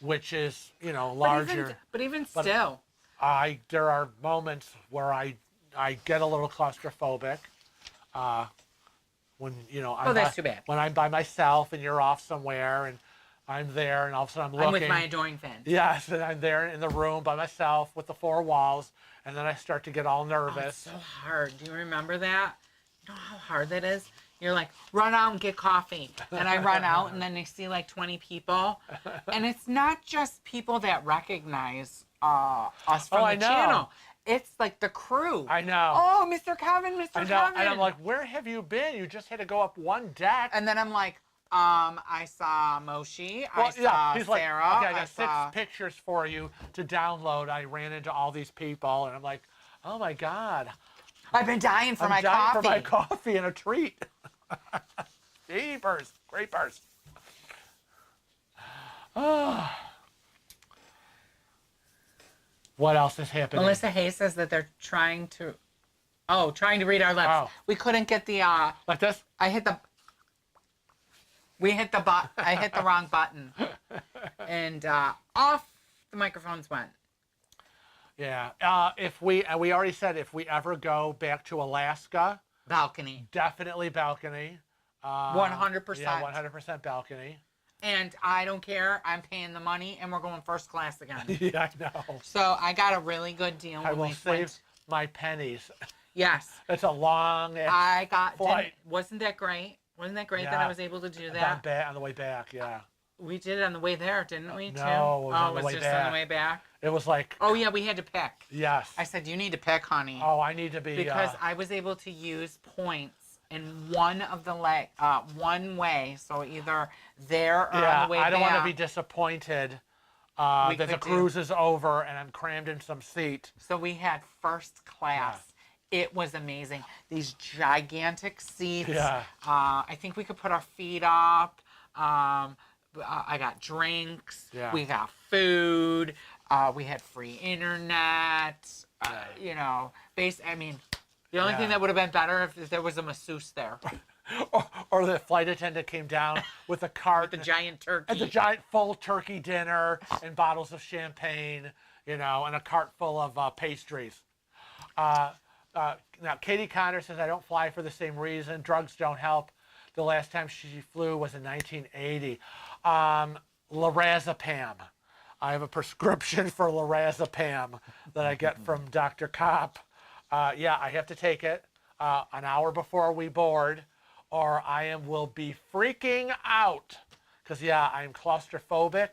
Speaker 2: which is, you know, larger.
Speaker 1: But even still,
Speaker 2: There are moments where I get a little claustrophobic. When
Speaker 1: that's too bad.
Speaker 2: when I'm by myself and you're off somewhere and I'm there and all of a sudden I'm looking.
Speaker 1: I'm with my adoring fans.
Speaker 2: Yes, and I'm there in the room by myself with the four walls, and then I start to get all nervous.
Speaker 1: Oh, it's so hard. Do you remember that? You know how hard that is? You're like, run out and get coffee. And I run out, and then they see like 20 people. And it's not just people that recognize us from the channel. It's like the crew.
Speaker 2: I know.
Speaker 1: Oh, Mr. Kevin, Mr. Kevin.
Speaker 2: And I'm like, where have you been? You just had to go up one deck.
Speaker 1: And then I'm like, I saw Moshi.
Speaker 2: Well,
Speaker 1: I saw
Speaker 2: he's
Speaker 1: Sarah.
Speaker 2: Like, okay, I got 6 pictures for you to download. I ran into all these people, and I'm like, oh my God.
Speaker 1: I've been dying for my
Speaker 2: dying
Speaker 1: coffee.
Speaker 2: for my coffee and a treat. Jeepers, creepers. Oh. What else is happening?
Speaker 1: Melissa Hay says that they're trying to read our lips.
Speaker 2: Oh.
Speaker 1: We couldn't get the
Speaker 2: like this?
Speaker 1: I hit the wrong button. And off the microphones went.
Speaker 2: Yeah. If we already said if we ever go back to Alaska,
Speaker 1: balcony.
Speaker 2: Definitely balcony.
Speaker 1: 100%.
Speaker 2: Yeah, 100% balcony.
Speaker 1: And I don't care. I'm paying the money, and we're going first class again.
Speaker 2: Yeah, I know.
Speaker 1: So I got a really good deal.
Speaker 2: I will save my pennies.
Speaker 1: Yes.
Speaker 2: It's a long flight.
Speaker 1: Wasn't that great? Wasn't that great that I was able to do that?
Speaker 2: On the way back, yeah.
Speaker 1: We did it on the way there, didn't we, too?
Speaker 2: No,
Speaker 1: it was just on the way back?
Speaker 2: It was like...
Speaker 1: Oh, yeah, we had to pick.
Speaker 2: Yes.
Speaker 1: I said, you need to pick, honey.
Speaker 2: Oh, I need to be...
Speaker 1: Because I was able to use points in one of the one way, so either there or on the way back.
Speaker 2: I don't want to be disappointed that the cruise is over and I'm crammed in some seat.
Speaker 1: So we had first class. Yeah. It was amazing. These gigantic seats.
Speaker 2: Yeah.
Speaker 1: I think we could put our feet up. I got drinks.
Speaker 2: Yeah.
Speaker 1: We got food. We had free internet. The only thing that would have been better if there was a masseuse there.
Speaker 2: or the flight attendant came down with a cart.
Speaker 1: With the giant turkey.
Speaker 2: And the giant full turkey dinner and bottles of champagne, and a cart full of pastries. Now, Katie Connor says, I don't fly for the same reason. Drugs don't help. The last time she flew was in 1980. Lorazepam. I have a prescription for lorazepam that I get from Dr. Kopp. I have to take it an hour before we board, or I will be freaking out. Because, I am claustrophobic.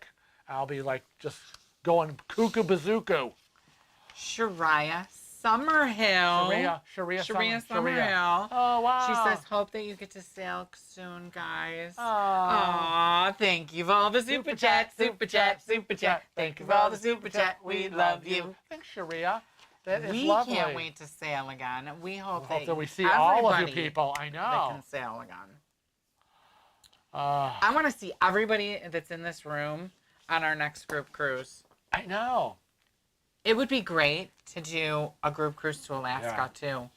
Speaker 2: I'll be like just going cuckoo bazooka.
Speaker 1: Shariah Summerhill.
Speaker 2: Sharia
Speaker 1: Summerhill.
Speaker 2: Oh, wow.
Speaker 1: She says, hope that you get to sail soon, guys. Aww, thank you for all the super chat. Thank you for all the super chat. We love you.
Speaker 2: Thanks, Sharia. That is
Speaker 1: we
Speaker 2: lovely.
Speaker 1: Can't wait to sail again. We hope
Speaker 2: that we see all of you people. I know.
Speaker 1: That can sail again. I want to see everybody that's in this room on our next group cruise.
Speaker 2: I know.
Speaker 1: It would be great to do a group cruise to Alaska, too.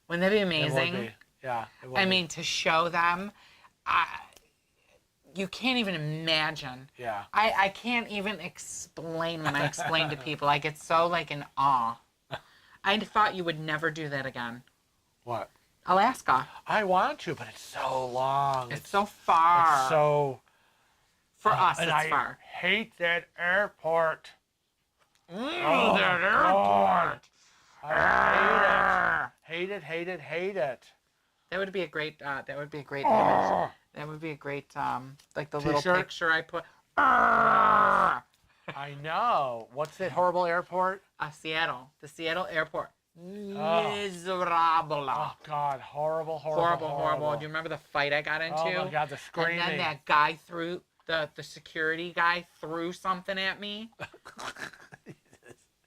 Speaker 1: Wouldn't that be amazing?
Speaker 2: It would be. Yeah.
Speaker 1: I mean, to show them, you can't even imagine.
Speaker 2: Yeah.
Speaker 1: I can't even explain when I explain to people. I get so, in awe. I thought you would never do that again.
Speaker 2: What?
Speaker 1: Alaska.
Speaker 2: I want to, but it's so long.
Speaker 1: It's so far.
Speaker 2: It's so...
Speaker 1: For us, it's
Speaker 2: I
Speaker 1: far.
Speaker 2: hate that airport.
Speaker 1: That airport.
Speaker 2: I hate it.
Speaker 1: That would be a great image. That would be a great, like the little
Speaker 2: T-shirt?
Speaker 1: picture I put.
Speaker 2: I know. What's that horrible airport?
Speaker 1: Seattle. The Seattle airport.
Speaker 2: Oh.
Speaker 1: Miserable.
Speaker 2: Oh, God. Horrible.
Speaker 1: Do you remember the fight I got into?
Speaker 2: Oh, my God. The screaming.
Speaker 1: And then that guy threw, the security guy threw something at me.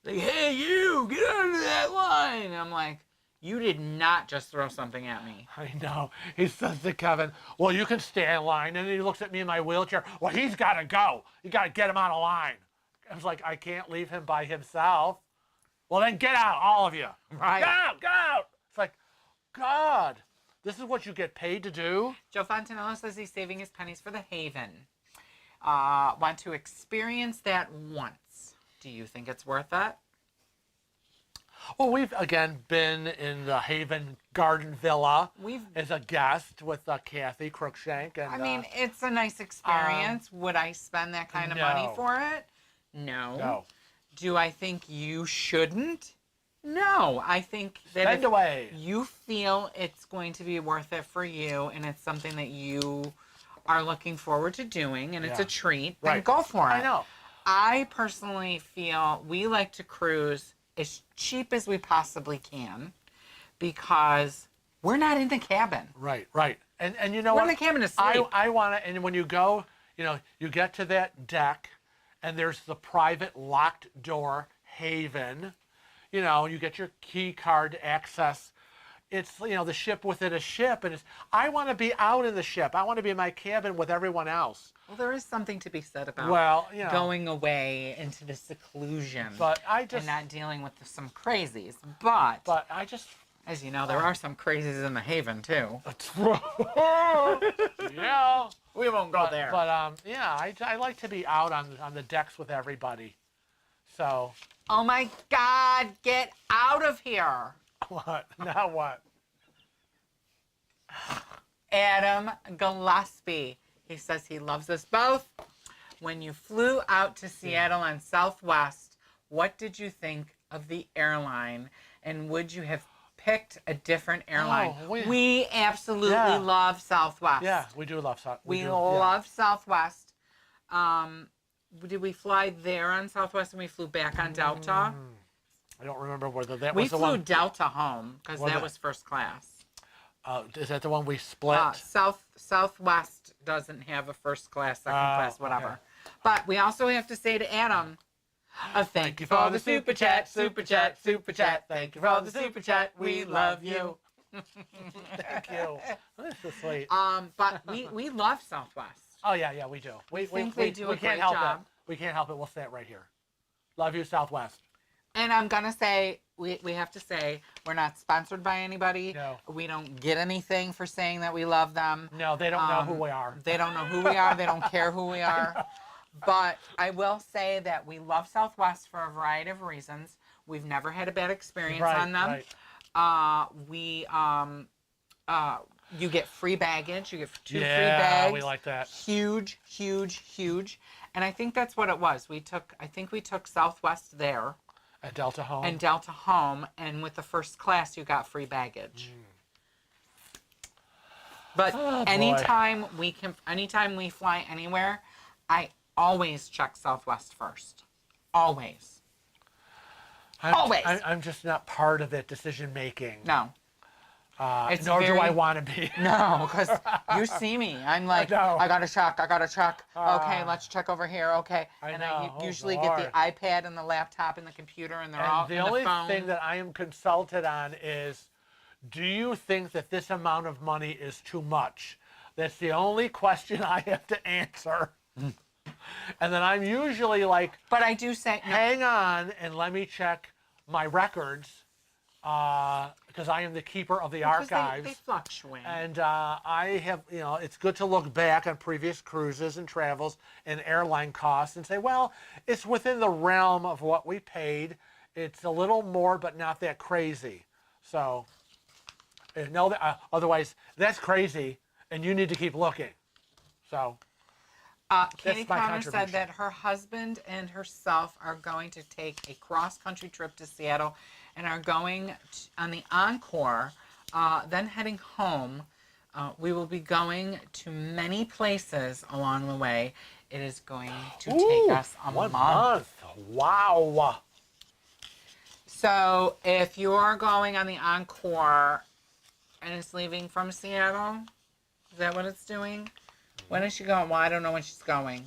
Speaker 1: Like, hey, you, get out of that line. And I'm like, you did not just throw something at me.
Speaker 2: I know. He says to Kevin, well, you can stay in line. And then he looks at me in my wheelchair. Well, he's got to go. You got to get him out of line. I was like, I can't leave him by himself. Well, then get out, all of you.
Speaker 1: Right.
Speaker 2: Get out. It's like, God, this is what you get paid to do?
Speaker 1: Joe Fontanello says he's saving his pennies for the Haven. Want to experience that once. Do you think it's worth it?
Speaker 2: Well, we've again been in the Haven Garden Villa as a guest with Kathy Crookshank. And,
Speaker 1: I mean, it's a nice experience. Would I spend that kind of money
Speaker 2: no.
Speaker 1: for it? No.
Speaker 2: No.
Speaker 1: Do I think you shouldn't? No. I think that
Speaker 2: Spend away.
Speaker 1: you feel it's going to be worth it for you and it's something that you are looking forward to doing and it's a treat, then go for it.
Speaker 2: I know.
Speaker 1: I personally feel we like to cruise as cheap as we possibly can because we're not in the cabin.
Speaker 2: Right, right. And you know
Speaker 1: We're
Speaker 2: what?
Speaker 1: in the cabin to sleep.
Speaker 2: I want to, and when you go, you get to that deck and there's the private locked door haven. You get your key card to access. It's, the ship within a ship. And I want to be out in the ship. I want to be in my cabin with everyone else.
Speaker 1: Well, there is something to be said about
Speaker 2: Well,
Speaker 1: going away into the seclusion
Speaker 2: But
Speaker 1: and not dealing with some crazies. But
Speaker 2: I just,
Speaker 1: as you know, there are some crazies in the Haven, too.
Speaker 2: yeah.
Speaker 1: We won't go there.
Speaker 2: But yeah, I like to be out on the decks with everybody. So.
Speaker 1: Oh my God, get out of here.
Speaker 2: What? Now what?
Speaker 1: Adam Gillespie. He says he loves us both. When you flew out to Seattle on Southwest, what did you think of the airline? And would you have picked a different airline?
Speaker 2: Oh,
Speaker 1: we absolutely love Southwest.
Speaker 2: Yeah, we do love Southwest.
Speaker 1: We love Southwest. Did we fly there on Southwest and we flew back on Delta?
Speaker 2: I don't remember whether that
Speaker 1: We
Speaker 2: was the
Speaker 1: flew
Speaker 2: one.
Speaker 1: Delta home because that was first class.
Speaker 2: Is that the one we split?
Speaker 1: Southwest doesn't have a first class, second class, whatever.
Speaker 2: Okay.
Speaker 1: But we also have to say to Adam, thank you for the super chat, super chat, super chat. Thank you for the super chat. We love you.
Speaker 2: Thank you. That's so sweet.
Speaker 1: But we love Southwest.
Speaker 2: Oh yeah, we do. We
Speaker 1: think they do a
Speaker 2: we can't
Speaker 1: great
Speaker 2: help
Speaker 1: job.
Speaker 2: it. We can't help it. We'll say it right here. Love you, Southwest.
Speaker 1: And I'm going to say, we have to say, we're not sponsored by anybody.
Speaker 2: No.
Speaker 1: We don't get anything for saying that we love them.
Speaker 2: No, they don't know who we are.
Speaker 1: They don't know who we are. They don't care who we are. But I will say that we love Southwest for a variety of reasons. We've never had a bad experience on them.
Speaker 2: Right.
Speaker 1: You get free baggage. You get two free
Speaker 2: Yeah,
Speaker 1: bags.
Speaker 2: we like that.
Speaker 1: Huge, huge, huge. And I think that's what it was. I think we took Southwest there.
Speaker 2: At Delta home.
Speaker 1: And Delta home, and with the first class, you got free baggage. But anytime we fly anywhere, I always check Southwest first. Always. Always.
Speaker 2: I'm just not part of that decision making.
Speaker 1: No.
Speaker 2: Nor do I want to be.
Speaker 1: No, because you see me. I'm like, I got to check. Okay, let's check over here. Okay. I usually get the iPad and the laptop and the computer, and they're all
Speaker 2: the
Speaker 1: in the
Speaker 2: only
Speaker 1: phone.
Speaker 2: thing that I am consulted on is, do you think that this amount of money is too much? That's the only question I have to answer. And then I'm usually like,
Speaker 1: but I do say,
Speaker 2: hang on and let me check my records. Because I am the keeper of the archives.
Speaker 1: They fluctuate.
Speaker 2: And I have, it's good to look back on previous cruises and travels and airline costs and say, well, it's within the realm of what we paid. It's a little more, but not that crazy. So, no, otherwise, that's crazy, and you need to keep looking. So,
Speaker 1: Katie Connor said that her husband and herself are going to take a cross-country trip to Seattle and are going on the Encore, then heading home. We will be going to many places along the way. It is going to take us a month.
Speaker 2: Wow.
Speaker 1: So if you're going on the Encore and it's leaving from Seattle, is that what it's doing? When is she going? Well, I don't know when she's going.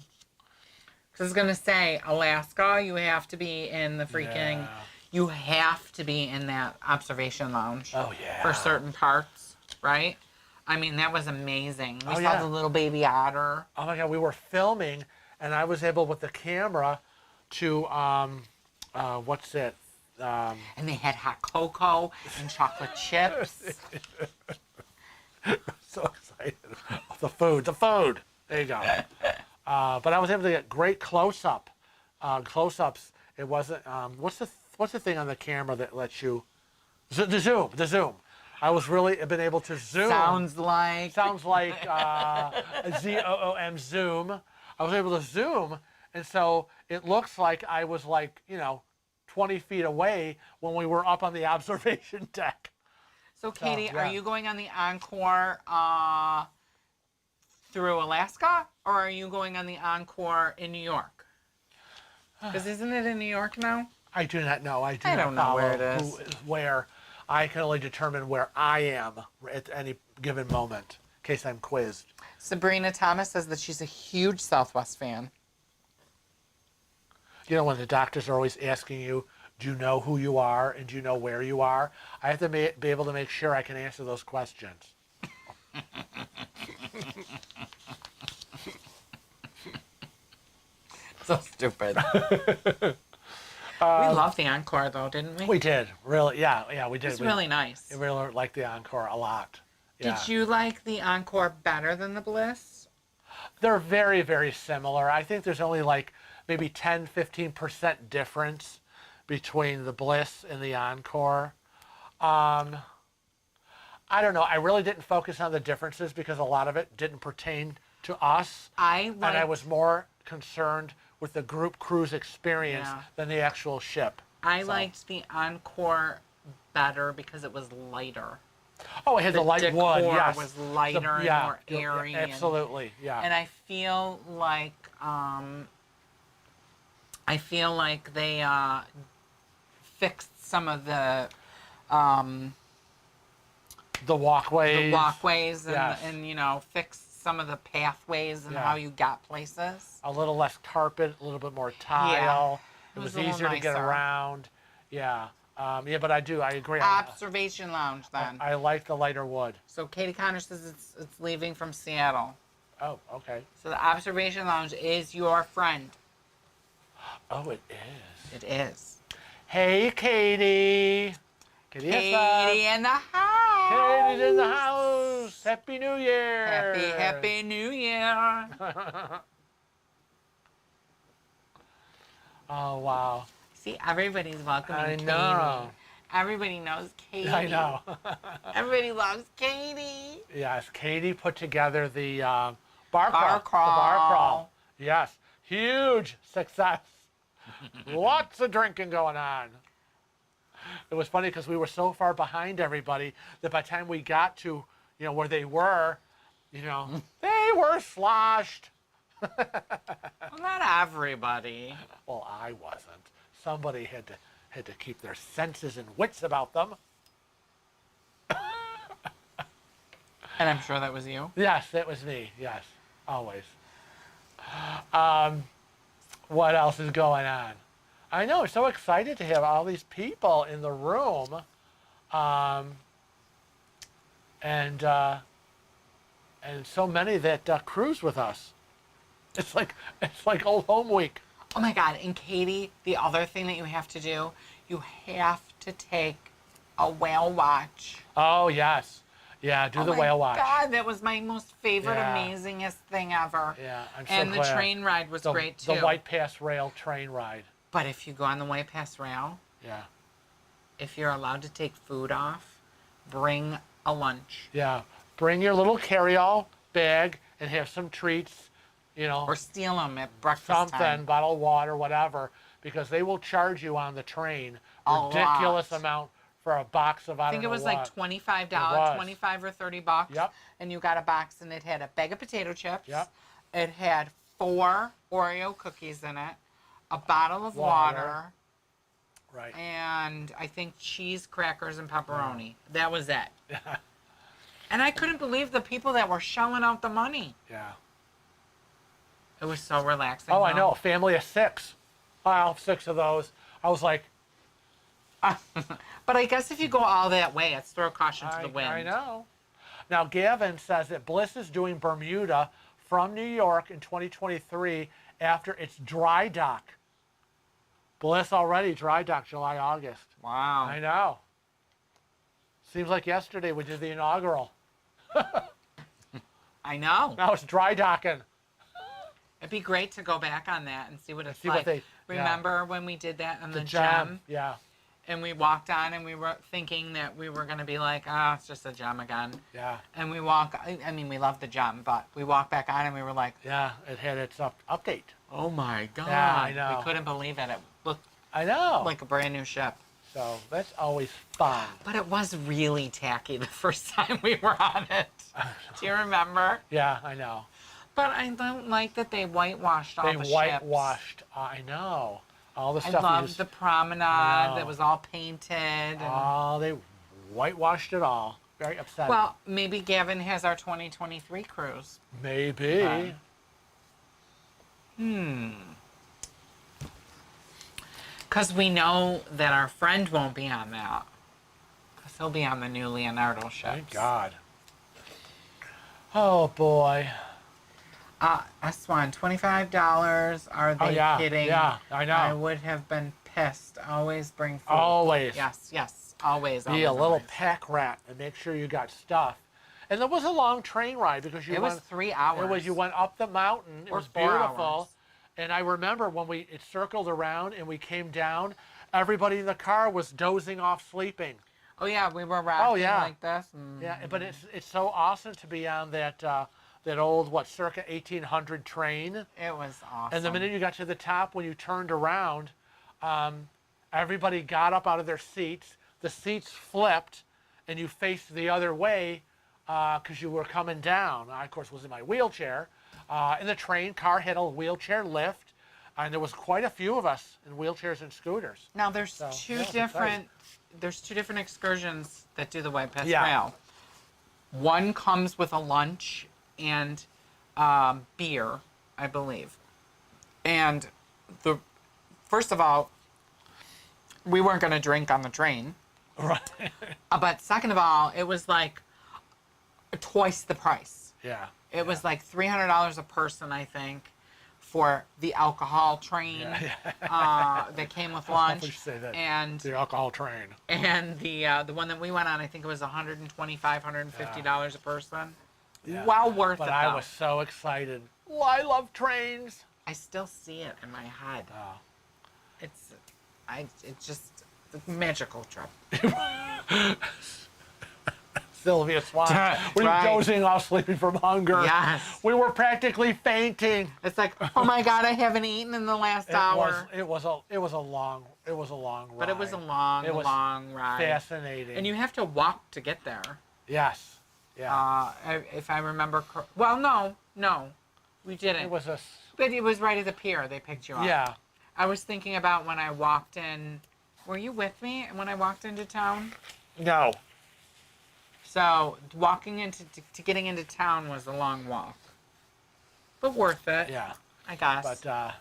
Speaker 1: Because it's going to say Alaska, you have to be in the freaking... Yeah. You have to be in that observation lounge for certain parts, right? I mean, that was amazing. We saw the little baby otter.
Speaker 2: Oh my God, we were filming, and I was able with the camera to, what's it?
Speaker 1: And they had hot cocoa and chocolate chips.
Speaker 2: So excited. Oh, the food. There you go. But I was able to get great close-ups. It wasn't, what's the thing on the camera that lets you the zoom. I was really been able to zoom.
Speaker 1: Sounds like
Speaker 2: ZOOM zoom. I was able to zoom, and so it looks like I was like 20 feet away when we were up on the observation deck.
Speaker 1: So, Katie,
Speaker 2: yeah.
Speaker 1: are you going on the Encore through Alaska, or are you going on the Encore in New York? Because isn't it in New York now?
Speaker 2: I do not know. I
Speaker 1: don't know where it is.
Speaker 2: Who is where. I can only determine where I am at any given moment, in case I'm quizzed.
Speaker 1: Sabrina Thomas says that she's a huge Southwest fan.
Speaker 2: You know, when the doctors are always asking you, do you know who you are and do you know where you are? I have to be able to make sure I can answer those questions.
Speaker 1: So stupid. We loved the Encore, though, didn't we?
Speaker 2: We did, really. Yeah, we did.
Speaker 1: It's really nice.
Speaker 2: I really liked the Encore a lot. Yeah.
Speaker 1: Did you like the Encore better than the Bliss?
Speaker 2: They're very, very similar. I think there's only like maybe 10-15% difference between the Bliss and the Encore. I don't know. I really didn't focus on the differences because a lot of it didn't pertain to us. And I was more concerned with the group cruise experience than the actual ship.
Speaker 1: I liked the Encore better because it was lighter.
Speaker 2: Oh, it had the light wood, yes.
Speaker 1: Was lighter and more airy.
Speaker 2: Absolutely, yeah.
Speaker 1: And I feel like they fixed some of the walkways and fixed some of the pathways and how you got places.
Speaker 2: A little less carpet, a little bit more tile. It was easier to get around. Yeah. But I agree.
Speaker 1: Observation lounge then.
Speaker 2: I like the lighter wood.
Speaker 1: So Katie Connor says it's leaving from Seattle.
Speaker 2: Oh, okay.
Speaker 1: So the observation lounge is your friend.
Speaker 2: Oh, it is.
Speaker 1: It is.
Speaker 2: Hey, Katie. Katie
Speaker 1: in the house.
Speaker 2: Katie's in the house. Happy New Year.
Speaker 1: Happy New Year.
Speaker 2: Oh, wow.
Speaker 1: See, everybody's welcoming
Speaker 2: I
Speaker 1: Katie.
Speaker 2: know.
Speaker 1: Everybody knows Katie.
Speaker 2: I know.
Speaker 1: Everybody loves Katie.
Speaker 2: Yes, Katie put together the bar crawl.
Speaker 1: Crawl.
Speaker 2: The bar crawl. Yes, huge success. Lots of drinking going on. It was funny because we were so far behind everybody that by the time we got to, where they were, they were sloshed.
Speaker 1: Well, not everybody.
Speaker 2: Well, I wasn't. Somebody had to keep their senses and wits about them.
Speaker 1: And I'm sure that was you.
Speaker 2: Yes, it was me. Yes, always. What else is going on? I know, I'm so excited to have all these people in the room. And so many that cruise with us. It's like old home week.
Speaker 1: Oh my God. And Katie, the other thing that you have to do, you have to take a whale watch.
Speaker 2: Oh, yes. Yeah, do the whale watch.
Speaker 1: Oh my God, that was my most favorite, amazingest thing ever.
Speaker 2: Yeah, I'm so
Speaker 1: And
Speaker 2: glad.
Speaker 1: the train ride was great too.
Speaker 2: The White Pass Rail train ride.
Speaker 1: But if you go on the White Pass Rail, if you're allowed to take food off, bring a lunch.
Speaker 2: Yeah, bring your little carry-all bag and have some treats,
Speaker 1: Or steal them at breakfast
Speaker 2: something,
Speaker 1: time.
Speaker 2: bottle of water, whatever, because they will charge you on the train ridiculous amount for a box of, I think
Speaker 1: it was like $25, $25 or $30.
Speaker 2: Yep.
Speaker 1: And you got a box and it had a bag of potato chips.
Speaker 2: Yep.
Speaker 1: It had 4 Oreo cookies in it, a bottle of water.
Speaker 2: Right.
Speaker 1: And I think cheese, crackers, and pepperoni. That was it. And I couldn't believe the people that were shelling out the money.
Speaker 2: Yeah.
Speaker 1: It was so relaxing.
Speaker 2: Oh, I know. A family of 6. I'll have 6 of those. I was like...
Speaker 1: But I guess if you go all that way, it's throw caution to the wind.
Speaker 2: I know. Now, Gavin says that Bliss is doing Bermuda from New York in 2023 after its dry dock. Bliss already dry dock July, August.
Speaker 1: Wow.
Speaker 2: I know. Seems like yesterday we did the inaugural.
Speaker 1: I know.
Speaker 2: Now it's dry docking.
Speaker 1: It'd be great to go back on that and see what it's like. Remember when we did that on the Gem?
Speaker 2: Yeah.
Speaker 1: and we walked on, and we were thinking that we were going to be like, it's just a gem again.
Speaker 2: Yeah.
Speaker 1: And we walk, I mean, we love the gem, but we walked back on, and we were like,
Speaker 2: Yeah, it had its update.
Speaker 1: oh my God.
Speaker 2: Yeah, I know.
Speaker 1: We couldn't believe it. It looked
Speaker 2: I know.
Speaker 1: like a brand new ship.
Speaker 2: So that's always fun.
Speaker 1: But it was really tacky the first time we were on it. Do you remember?
Speaker 2: Yeah, I know.
Speaker 1: But I don't like that they whitewashed all the ships.
Speaker 2: They whitewashed. I know. All the
Speaker 1: I
Speaker 2: stuff.
Speaker 1: loved the promenade that was all painted. And,
Speaker 2: oh, they whitewashed it all. Very upsetting.
Speaker 1: well, maybe Gavin has our 2023 cruise.
Speaker 2: Maybe.
Speaker 1: Because we know that our friend won't be on that. Because he'll be on the new Leonardo ships.
Speaker 2: Thank God. Oh, boy.
Speaker 1: S1, $25. Are they kidding?
Speaker 2: Yeah, I know.
Speaker 1: I would have been pissed. Always bring food.
Speaker 2: Always.
Speaker 1: Yes. Always.
Speaker 2: Be a little
Speaker 1: always.
Speaker 2: pack rat and make sure you got stuff. And there was a long train ride because you
Speaker 1: It was 3 hours.
Speaker 2: You went up the mountain. It
Speaker 1: Or
Speaker 2: was
Speaker 1: 4
Speaker 2: beautiful.
Speaker 1: hours.
Speaker 2: And I remember when it circled around and we came down, everybody in the car was dozing off sleeping.
Speaker 1: Oh, yeah. We were rocking
Speaker 2: yeah.
Speaker 1: like this. Mm.
Speaker 2: Yeah, but it's so awesome to be on that old, circa 1800 train.
Speaker 1: It was awesome.
Speaker 2: And the minute you got to the top, when you turned around, everybody got up out of their seats. The seats flipped, and you faced the other way because you were coming down. I, of course, was in my wheelchair. And the train car had a wheelchair lift, and there was quite a few of us in wheelchairs and scooters.
Speaker 1: Now, there's
Speaker 2: So,
Speaker 1: two
Speaker 2: yeah, it's
Speaker 1: different excursions that do the White Pass
Speaker 2: Yeah.
Speaker 1: Trail. One comes with a lunch and beer, I believe. And first of all, we weren't going to drink on the train.
Speaker 2: Right.
Speaker 1: But second of all, it was like twice the price.
Speaker 2: Yeah.
Speaker 1: It was like $300 a person, I think, for the alcohol train that came with lunch.
Speaker 2: You say that.
Speaker 1: And
Speaker 2: The alcohol train.
Speaker 1: and the one that we went on, I think it was $125, $150 a person.
Speaker 2: Yeah.
Speaker 1: Well worth
Speaker 2: But
Speaker 1: it,
Speaker 2: I
Speaker 1: though.
Speaker 2: was so excited. Well, I love trains.
Speaker 1: I still see it in my head.
Speaker 2: Oh.
Speaker 1: It's just a magical trip.
Speaker 2: Sylvia Swan. We were
Speaker 1: Right.
Speaker 2: dozing off, sleeping from hunger.
Speaker 1: Yes.
Speaker 2: We were practically fainting.
Speaker 1: It's like, oh my God, I haven't eaten in the last hour.
Speaker 2: It was a long ride.
Speaker 1: But it was a long,
Speaker 2: It was
Speaker 1: long ride.
Speaker 2: fascinating.
Speaker 1: And you have to walk to get there.
Speaker 2: Yes. Yeah.
Speaker 1: If I remember well, no. We didn't.
Speaker 2: It was
Speaker 1: But it was right at the pier. They picked you up.
Speaker 2: yeah.
Speaker 1: I was thinking about when I walked in. Were you with me when I walked into town?
Speaker 2: No.
Speaker 1: So walking into to getting into town was a long walk, but worth it.
Speaker 2: Yeah.
Speaker 1: I guess.
Speaker 2: But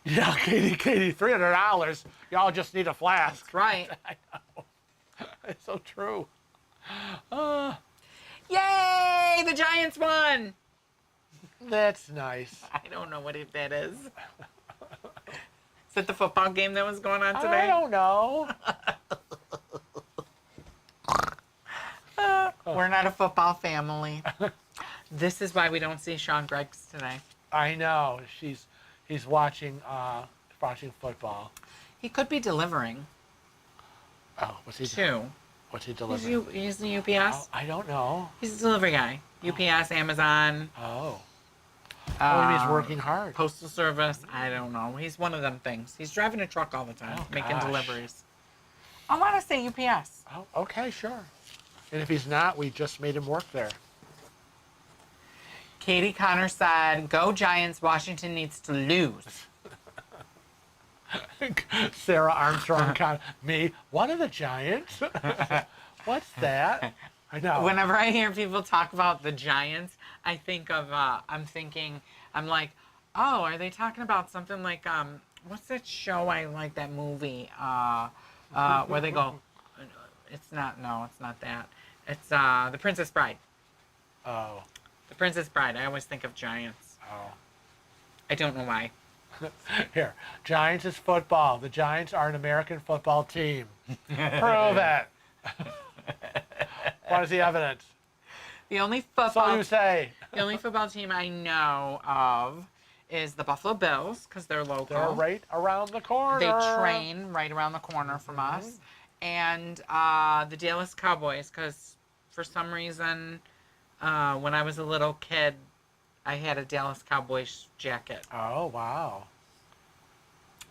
Speaker 2: yeah, Katie, $300. Y'all just need a flask.
Speaker 1: That's right.
Speaker 2: I know. It's so true.
Speaker 1: Yay! The Giants won.
Speaker 2: That's nice.
Speaker 1: I don't know what that is. Is it the football game that was going on today?
Speaker 2: I don't know.
Speaker 1: We're not a football family. This is why we don't see Sean Greggs today.
Speaker 2: I know. He's watching football.
Speaker 1: He could be delivering
Speaker 2: Oh, what's he
Speaker 1: too.
Speaker 2: What's he delivering?
Speaker 1: He's the UPS.
Speaker 2: Oh, I don't know.
Speaker 1: He's a delivery guy. UPS, Amazon.
Speaker 2: Oh. Oh, he's working hard.
Speaker 1: Postal Service. I don't know. He's one of them things. He's driving a truck all the time,
Speaker 2: Oh,
Speaker 1: making
Speaker 2: gosh.
Speaker 1: deliveries. I want to say UPS.
Speaker 2: Oh, okay, sure. And if he's not, we just made him work there.
Speaker 1: Katie Connor said, "Go Giants! Washington needs to lose."
Speaker 2: Sarah Armstrong, me, one of the Giants? What's that? I know.
Speaker 1: Whenever I hear people talk about the Giants, I think of, I'm like, oh, are they talking about something like, what's that show I like, that movie, where they go, it's not that. It's, The Princess Bride.
Speaker 2: Oh.
Speaker 1: The Princess Bride. I always think of Giants.
Speaker 2: Oh.
Speaker 1: I don't know why.
Speaker 2: Here, Giants is football. The Giants are an American football team. Prove it. What is the evidence?
Speaker 1: The only
Speaker 2: That's all
Speaker 1: football
Speaker 2: you say.
Speaker 1: The only football team I know of is the Buffalo Bills because they're local.
Speaker 2: They're right around the corner.
Speaker 1: They train right around the corner from us. And the Dallas Cowboys because for some reason when I was a little kid, I had a Dallas Cowboys jacket.
Speaker 2: Oh, wow.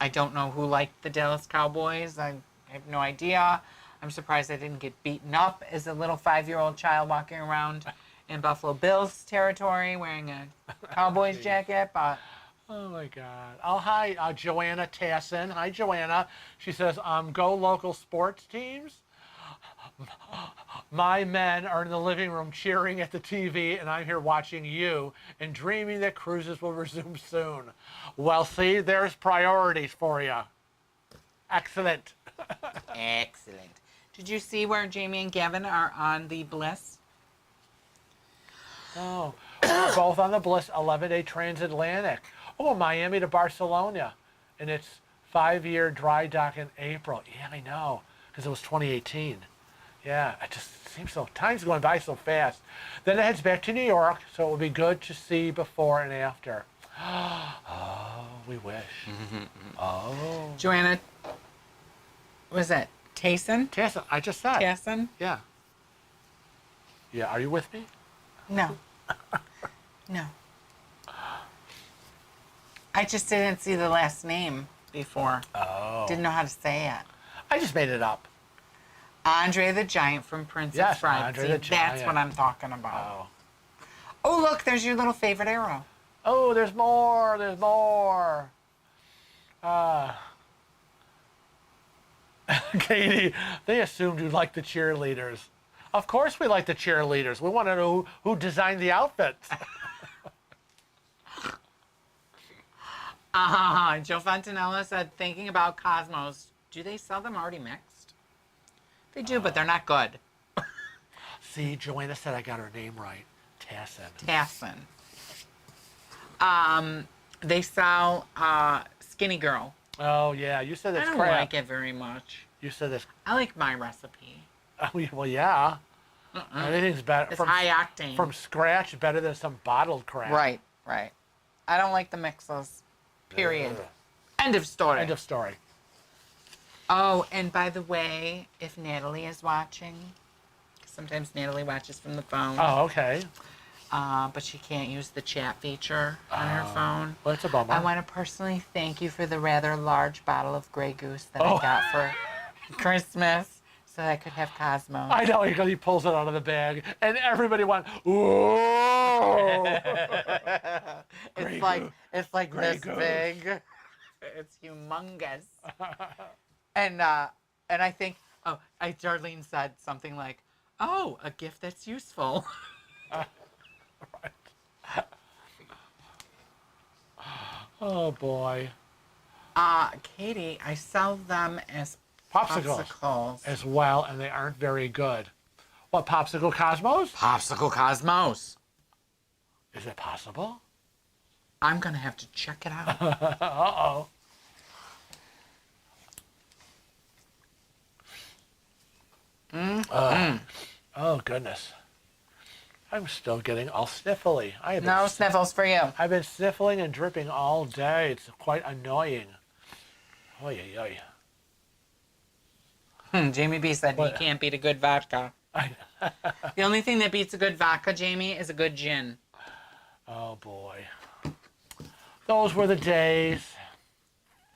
Speaker 1: I don't know who liked the Dallas Cowboys. I have no idea. I'm surprised I didn't get beaten up as a little 5-year-old child walking around in Buffalo Bills territory wearing a Cowboys jacket. But
Speaker 2: Oh, my God. Oh, hi, Joanna Tassin. Hi, Joanna. She says, go local sports teams. My men are in the living room cheering at the TV, and I'm here watching you and dreaming that cruises will resume soon. Well, see, there's priorities for you. Excellent.
Speaker 1: excellent. Did you see where Jamie and Gavin are on the Bliss?
Speaker 2: Oh, we're both on the Bliss 11-day transatlantic. Oh, Miami to Barcelona. And it's 5-year dry dock in April. Yeah, I know, because it was 2018. Yeah, it just seems so, time's going by so fast. Then it heads back to New York, so it will be good to see before and after. Oh, we wish. Oh.
Speaker 1: Joanna, was that Tayson?
Speaker 2: Tassin, I just said.
Speaker 1: Tassin?
Speaker 2: Yeah. Yeah, are you with me?
Speaker 1: No. No. I just didn't see the last name before.
Speaker 2: Oh.
Speaker 1: Didn't know how to say it.
Speaker 2: I just made it up.
Speaker 1: Andre the Giant from Princess Bride.
Speaker 2: Andre
Speaker 1: See,
Speaker 2: the
Speaker 1: that's
Speaker 2: Giant.
Speaker 1: what I'm talking about.
Speaker 2: Oh.
Speaker 1: Oh, look, there's your little favorite arrow.
Speaker 2: Oh, there's more. There's more. Katie, they assumed you liked the cheerleaders. Of course we like the cheerleaders. We want to know who designed the outfits.
Speaker 1: Joe Fontanella said, thinking about Cosmos, do they sell them already mixed? They do, but they're not good.
Speaker 2: See, Joanna said I got her name right. Tassin.
Speaker 1: Tassin. They sell Skinny Girl.
Speaker 2: Oh, yeah. You said
Speaker 1: I
Speaker 2: it's
Speaker 1: don't
Speaker 2: crap.
Speaker 1: like it very much.
Speaker 2: You said it's...
Speaker 1: I like my recipe.
Speaker 2: Well, yeah. Anything's better.
Speaker 1: It's high octane.
Speaker 2: From scratch, better than some bottled crap.
Speaker 1: Right, right. I don't like the mixes. Period.
Speaker 2: Ugh.
Speaker 1: End of story.
Speaker 2: End of story.
Speaker 1: Oh, and by the way, if Natalie is watching, 'cause sometimes Natalie watches from the phone.
Speaker 2: Oh, okay.
Speaker 1: But she can't use the chat feature on her phone.
Speaker 2: Well, it's a bummer.
Speaker 1: I want to personally thank you for the rather large bottle of Grey Goose that
Speaker 2: Oh.
Speaker 1: I got for Christmas so I could have Cosmo.
Speaker 2: I know, because he pulls it out of the bag, and everybody went, "Whoa!"
Speaker 1: It's like
Speaker 2: Grey
Speaker 1: this
Speaker 2: Goose.
Speaker 1: big. It's humongous. And I think Darlene said something like, "Oh, a gift that's useful."
Speaker 2: Right. Oh boy.
Speaker 1: Katie, I sell them as
Speaker 2: Popsicles.
Speaker 1: popsicles.
Speaker 2: As well, and they aren't very good. What, Popsicle Cosmos?
Speaker 1: Popsicle Cosmos.
Speaker 2: Is it possible?
Speaker 1: I'm gonna have to check it out.
Speaker 2: Uh-oh. Oh, goodness. I'm still getting all sniffly.
Speaker 1: No sniffles for you.
Speaker 2: I've been sniffling and dripping all day. It's quite annoying. Oy, oy, oy.
Speaker 1: Jamie B said
Speaker 2: What?
Speaker 1: you can't beat a good vodka. The only thing that beats a good vodka, Jamie, is a good gin.
Speaker 2: Oh, boy. Those were the days.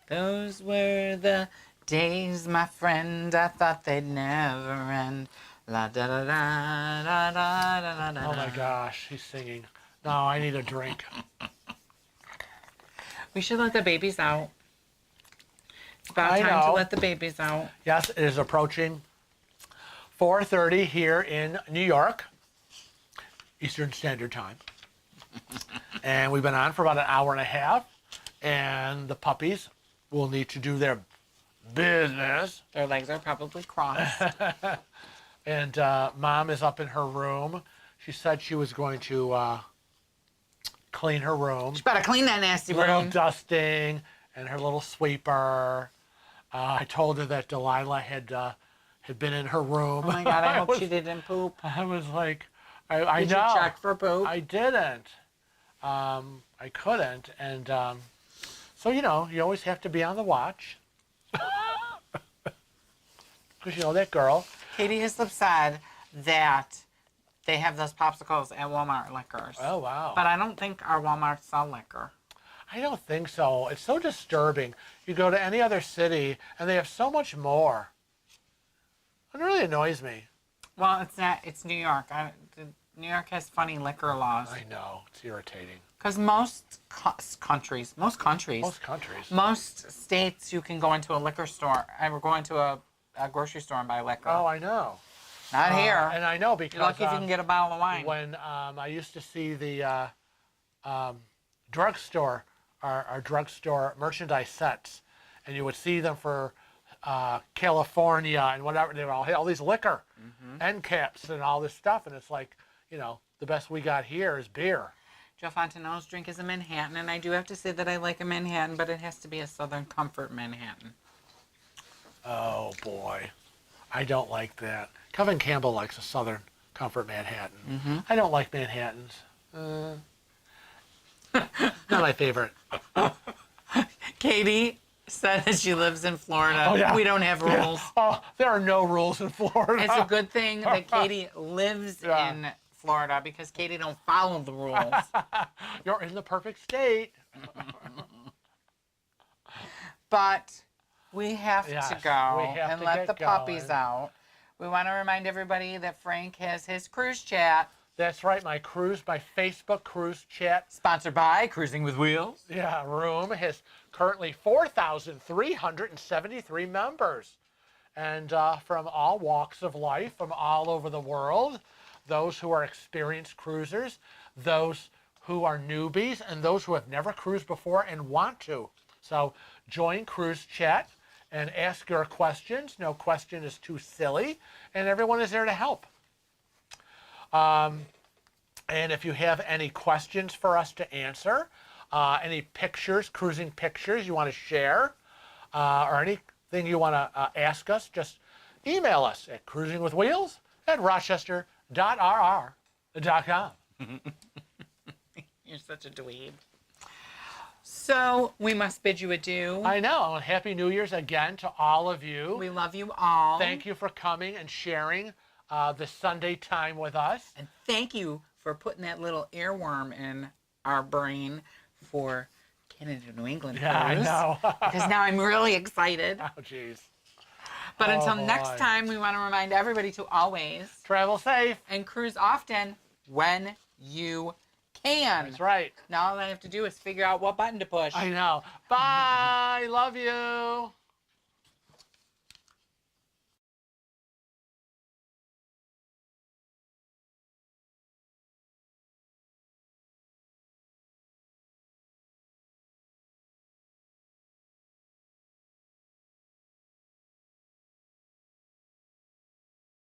Speaker 1: Those were the days, my friend. I thought they'd never end. La da da da da da da da.
Speaker 2: Oh, my gosh. He's singing. No, I need a drink.
Speaker 1: We should let the babies out. It's about
Speaker 2: I
Speaker 1: time to
Speaker 2: know.
Speaker 1: let the babies out.
Speaker 2: Yes, it is approaching 4:30 here in New York, Eastern Standard Time. And we've been on for about an hour and a half. And the puppies will need to do their business.
Speaker 1: Their legs are probably crossed.
Speaker 2: And Mom is up in her room. She said she was going to clean her room.
Speaker 1: You better clean that nasty
Speaker 2: Little
Speaker 1: room.
Speaker 2: dusting and her little sweeper. I told her that Delilah had been in her room.
Speaker 1: Oh my God, I hope she didn't poop.
Speaker 2: I was like, I
Speaker 1: Did
Speaker 2: know.
Speaker 1: you check for poop?
Speaker 2: I didn't. I I couldn't. And so, you know, you always have to be on the watch. Because, you know, that girl.
Speaker 1: Katie has said that they have those popsicles at Walmart liquors.
Speaker 2: Oh, wow.
Speaker 1: But I don't think our Walmarts sell liquor.
Speaker 2: I don't think so. It's so disturbing. You go to any other city, and they have so much more. It really annoys me.
Speaker 1: Well, it's not. It's New York. New York has funny liquor laws.
Speaker 2: I know. It's irritating.
Speaker 1: Because most countries, most states, you can go into a liquor store. And we're going to a grocery store and buy liquor.
Speaker 2: Oh, I know.
Speaker 1: Not here.
Speaker 2: And I know because
Speaker 1: You're lucky if you can get a bottle of wine.
Speaker 2: When I used to see the drugstore, our drugstore merchandise sets, and you would see them for California and whatever. They all had all these liquor end caps and all this stuff, and it's like, you know, the best we got here is beer.
Speaker 1: Joe Fontenot's drink is a Manhattan, and I do have to say that I like a Manhattan, but it has to be a Southern Comfort Manhattan.
Speaker 2: Oh, boy. I don't like that. Kevin Campbell likes a Southern Comfort Manhattan. I don't like Manhattans. Not my favorite.
Speaker 1: Katie said that she lives in Florida.
Speaker 2: Oh, yeah.
Speaker 1: We don't have rules.
Speaker 2: Yeah. Oh, there are no rules in Florida.
Speaker 1: It's a good thing that Katie lives in Florida because Katie don't follow the rules.
Speaker 2: You're in the perfect state.
Speaker 1: But we have to go and let the puppies
Speaker 2: going.
Speaker 1: out. We want to remind everybody that Frank has his cruise chat.
Speaker 2: That's right, my Facebook cruise chat.
Speaker 1: Sponsored by Cruising with Wheels.
Speaker 2: Yeah, room has currently 4,373 members. And from all walks of life, from all over the world, those who are experienced cruisers, those who are newbies, and those who have never cruised before and want to. So join Cruise Chat and ask your questions. No question is too silly, and everyone is there to help. And if you have any questions for us to answer, any pictures, cruising pictures you want to share, or anything you want to ask us, just email us at cruisingwithwheels@rochester.rr.com.
Speaker 1: You're such a dweeb. So we must bid you adieu.
Speaker 2: I know. Happy New Year's again to all of you.
Speaker 1: We love you all.
Speaker 2: Thank you for coming and sharing the Sunday time with us.
Speaker 1: And thank you for putting that little earworm in our brain for Canada, New England cruise.
Speaker 2: Yeah, I know.
Speaker 1: Because now I'm really excited.
Speaker 2: Oh, jeez.
Speaker 1: But until next time, we want to remind everybody to always
Speaker 2: travel safe
Speaker 1: and cruise often when you can.
Speaker 2: That's right.
Speaker 1: Now all I have to do is figure out what button to push.
Speaker 2: I know. Bye. Love you.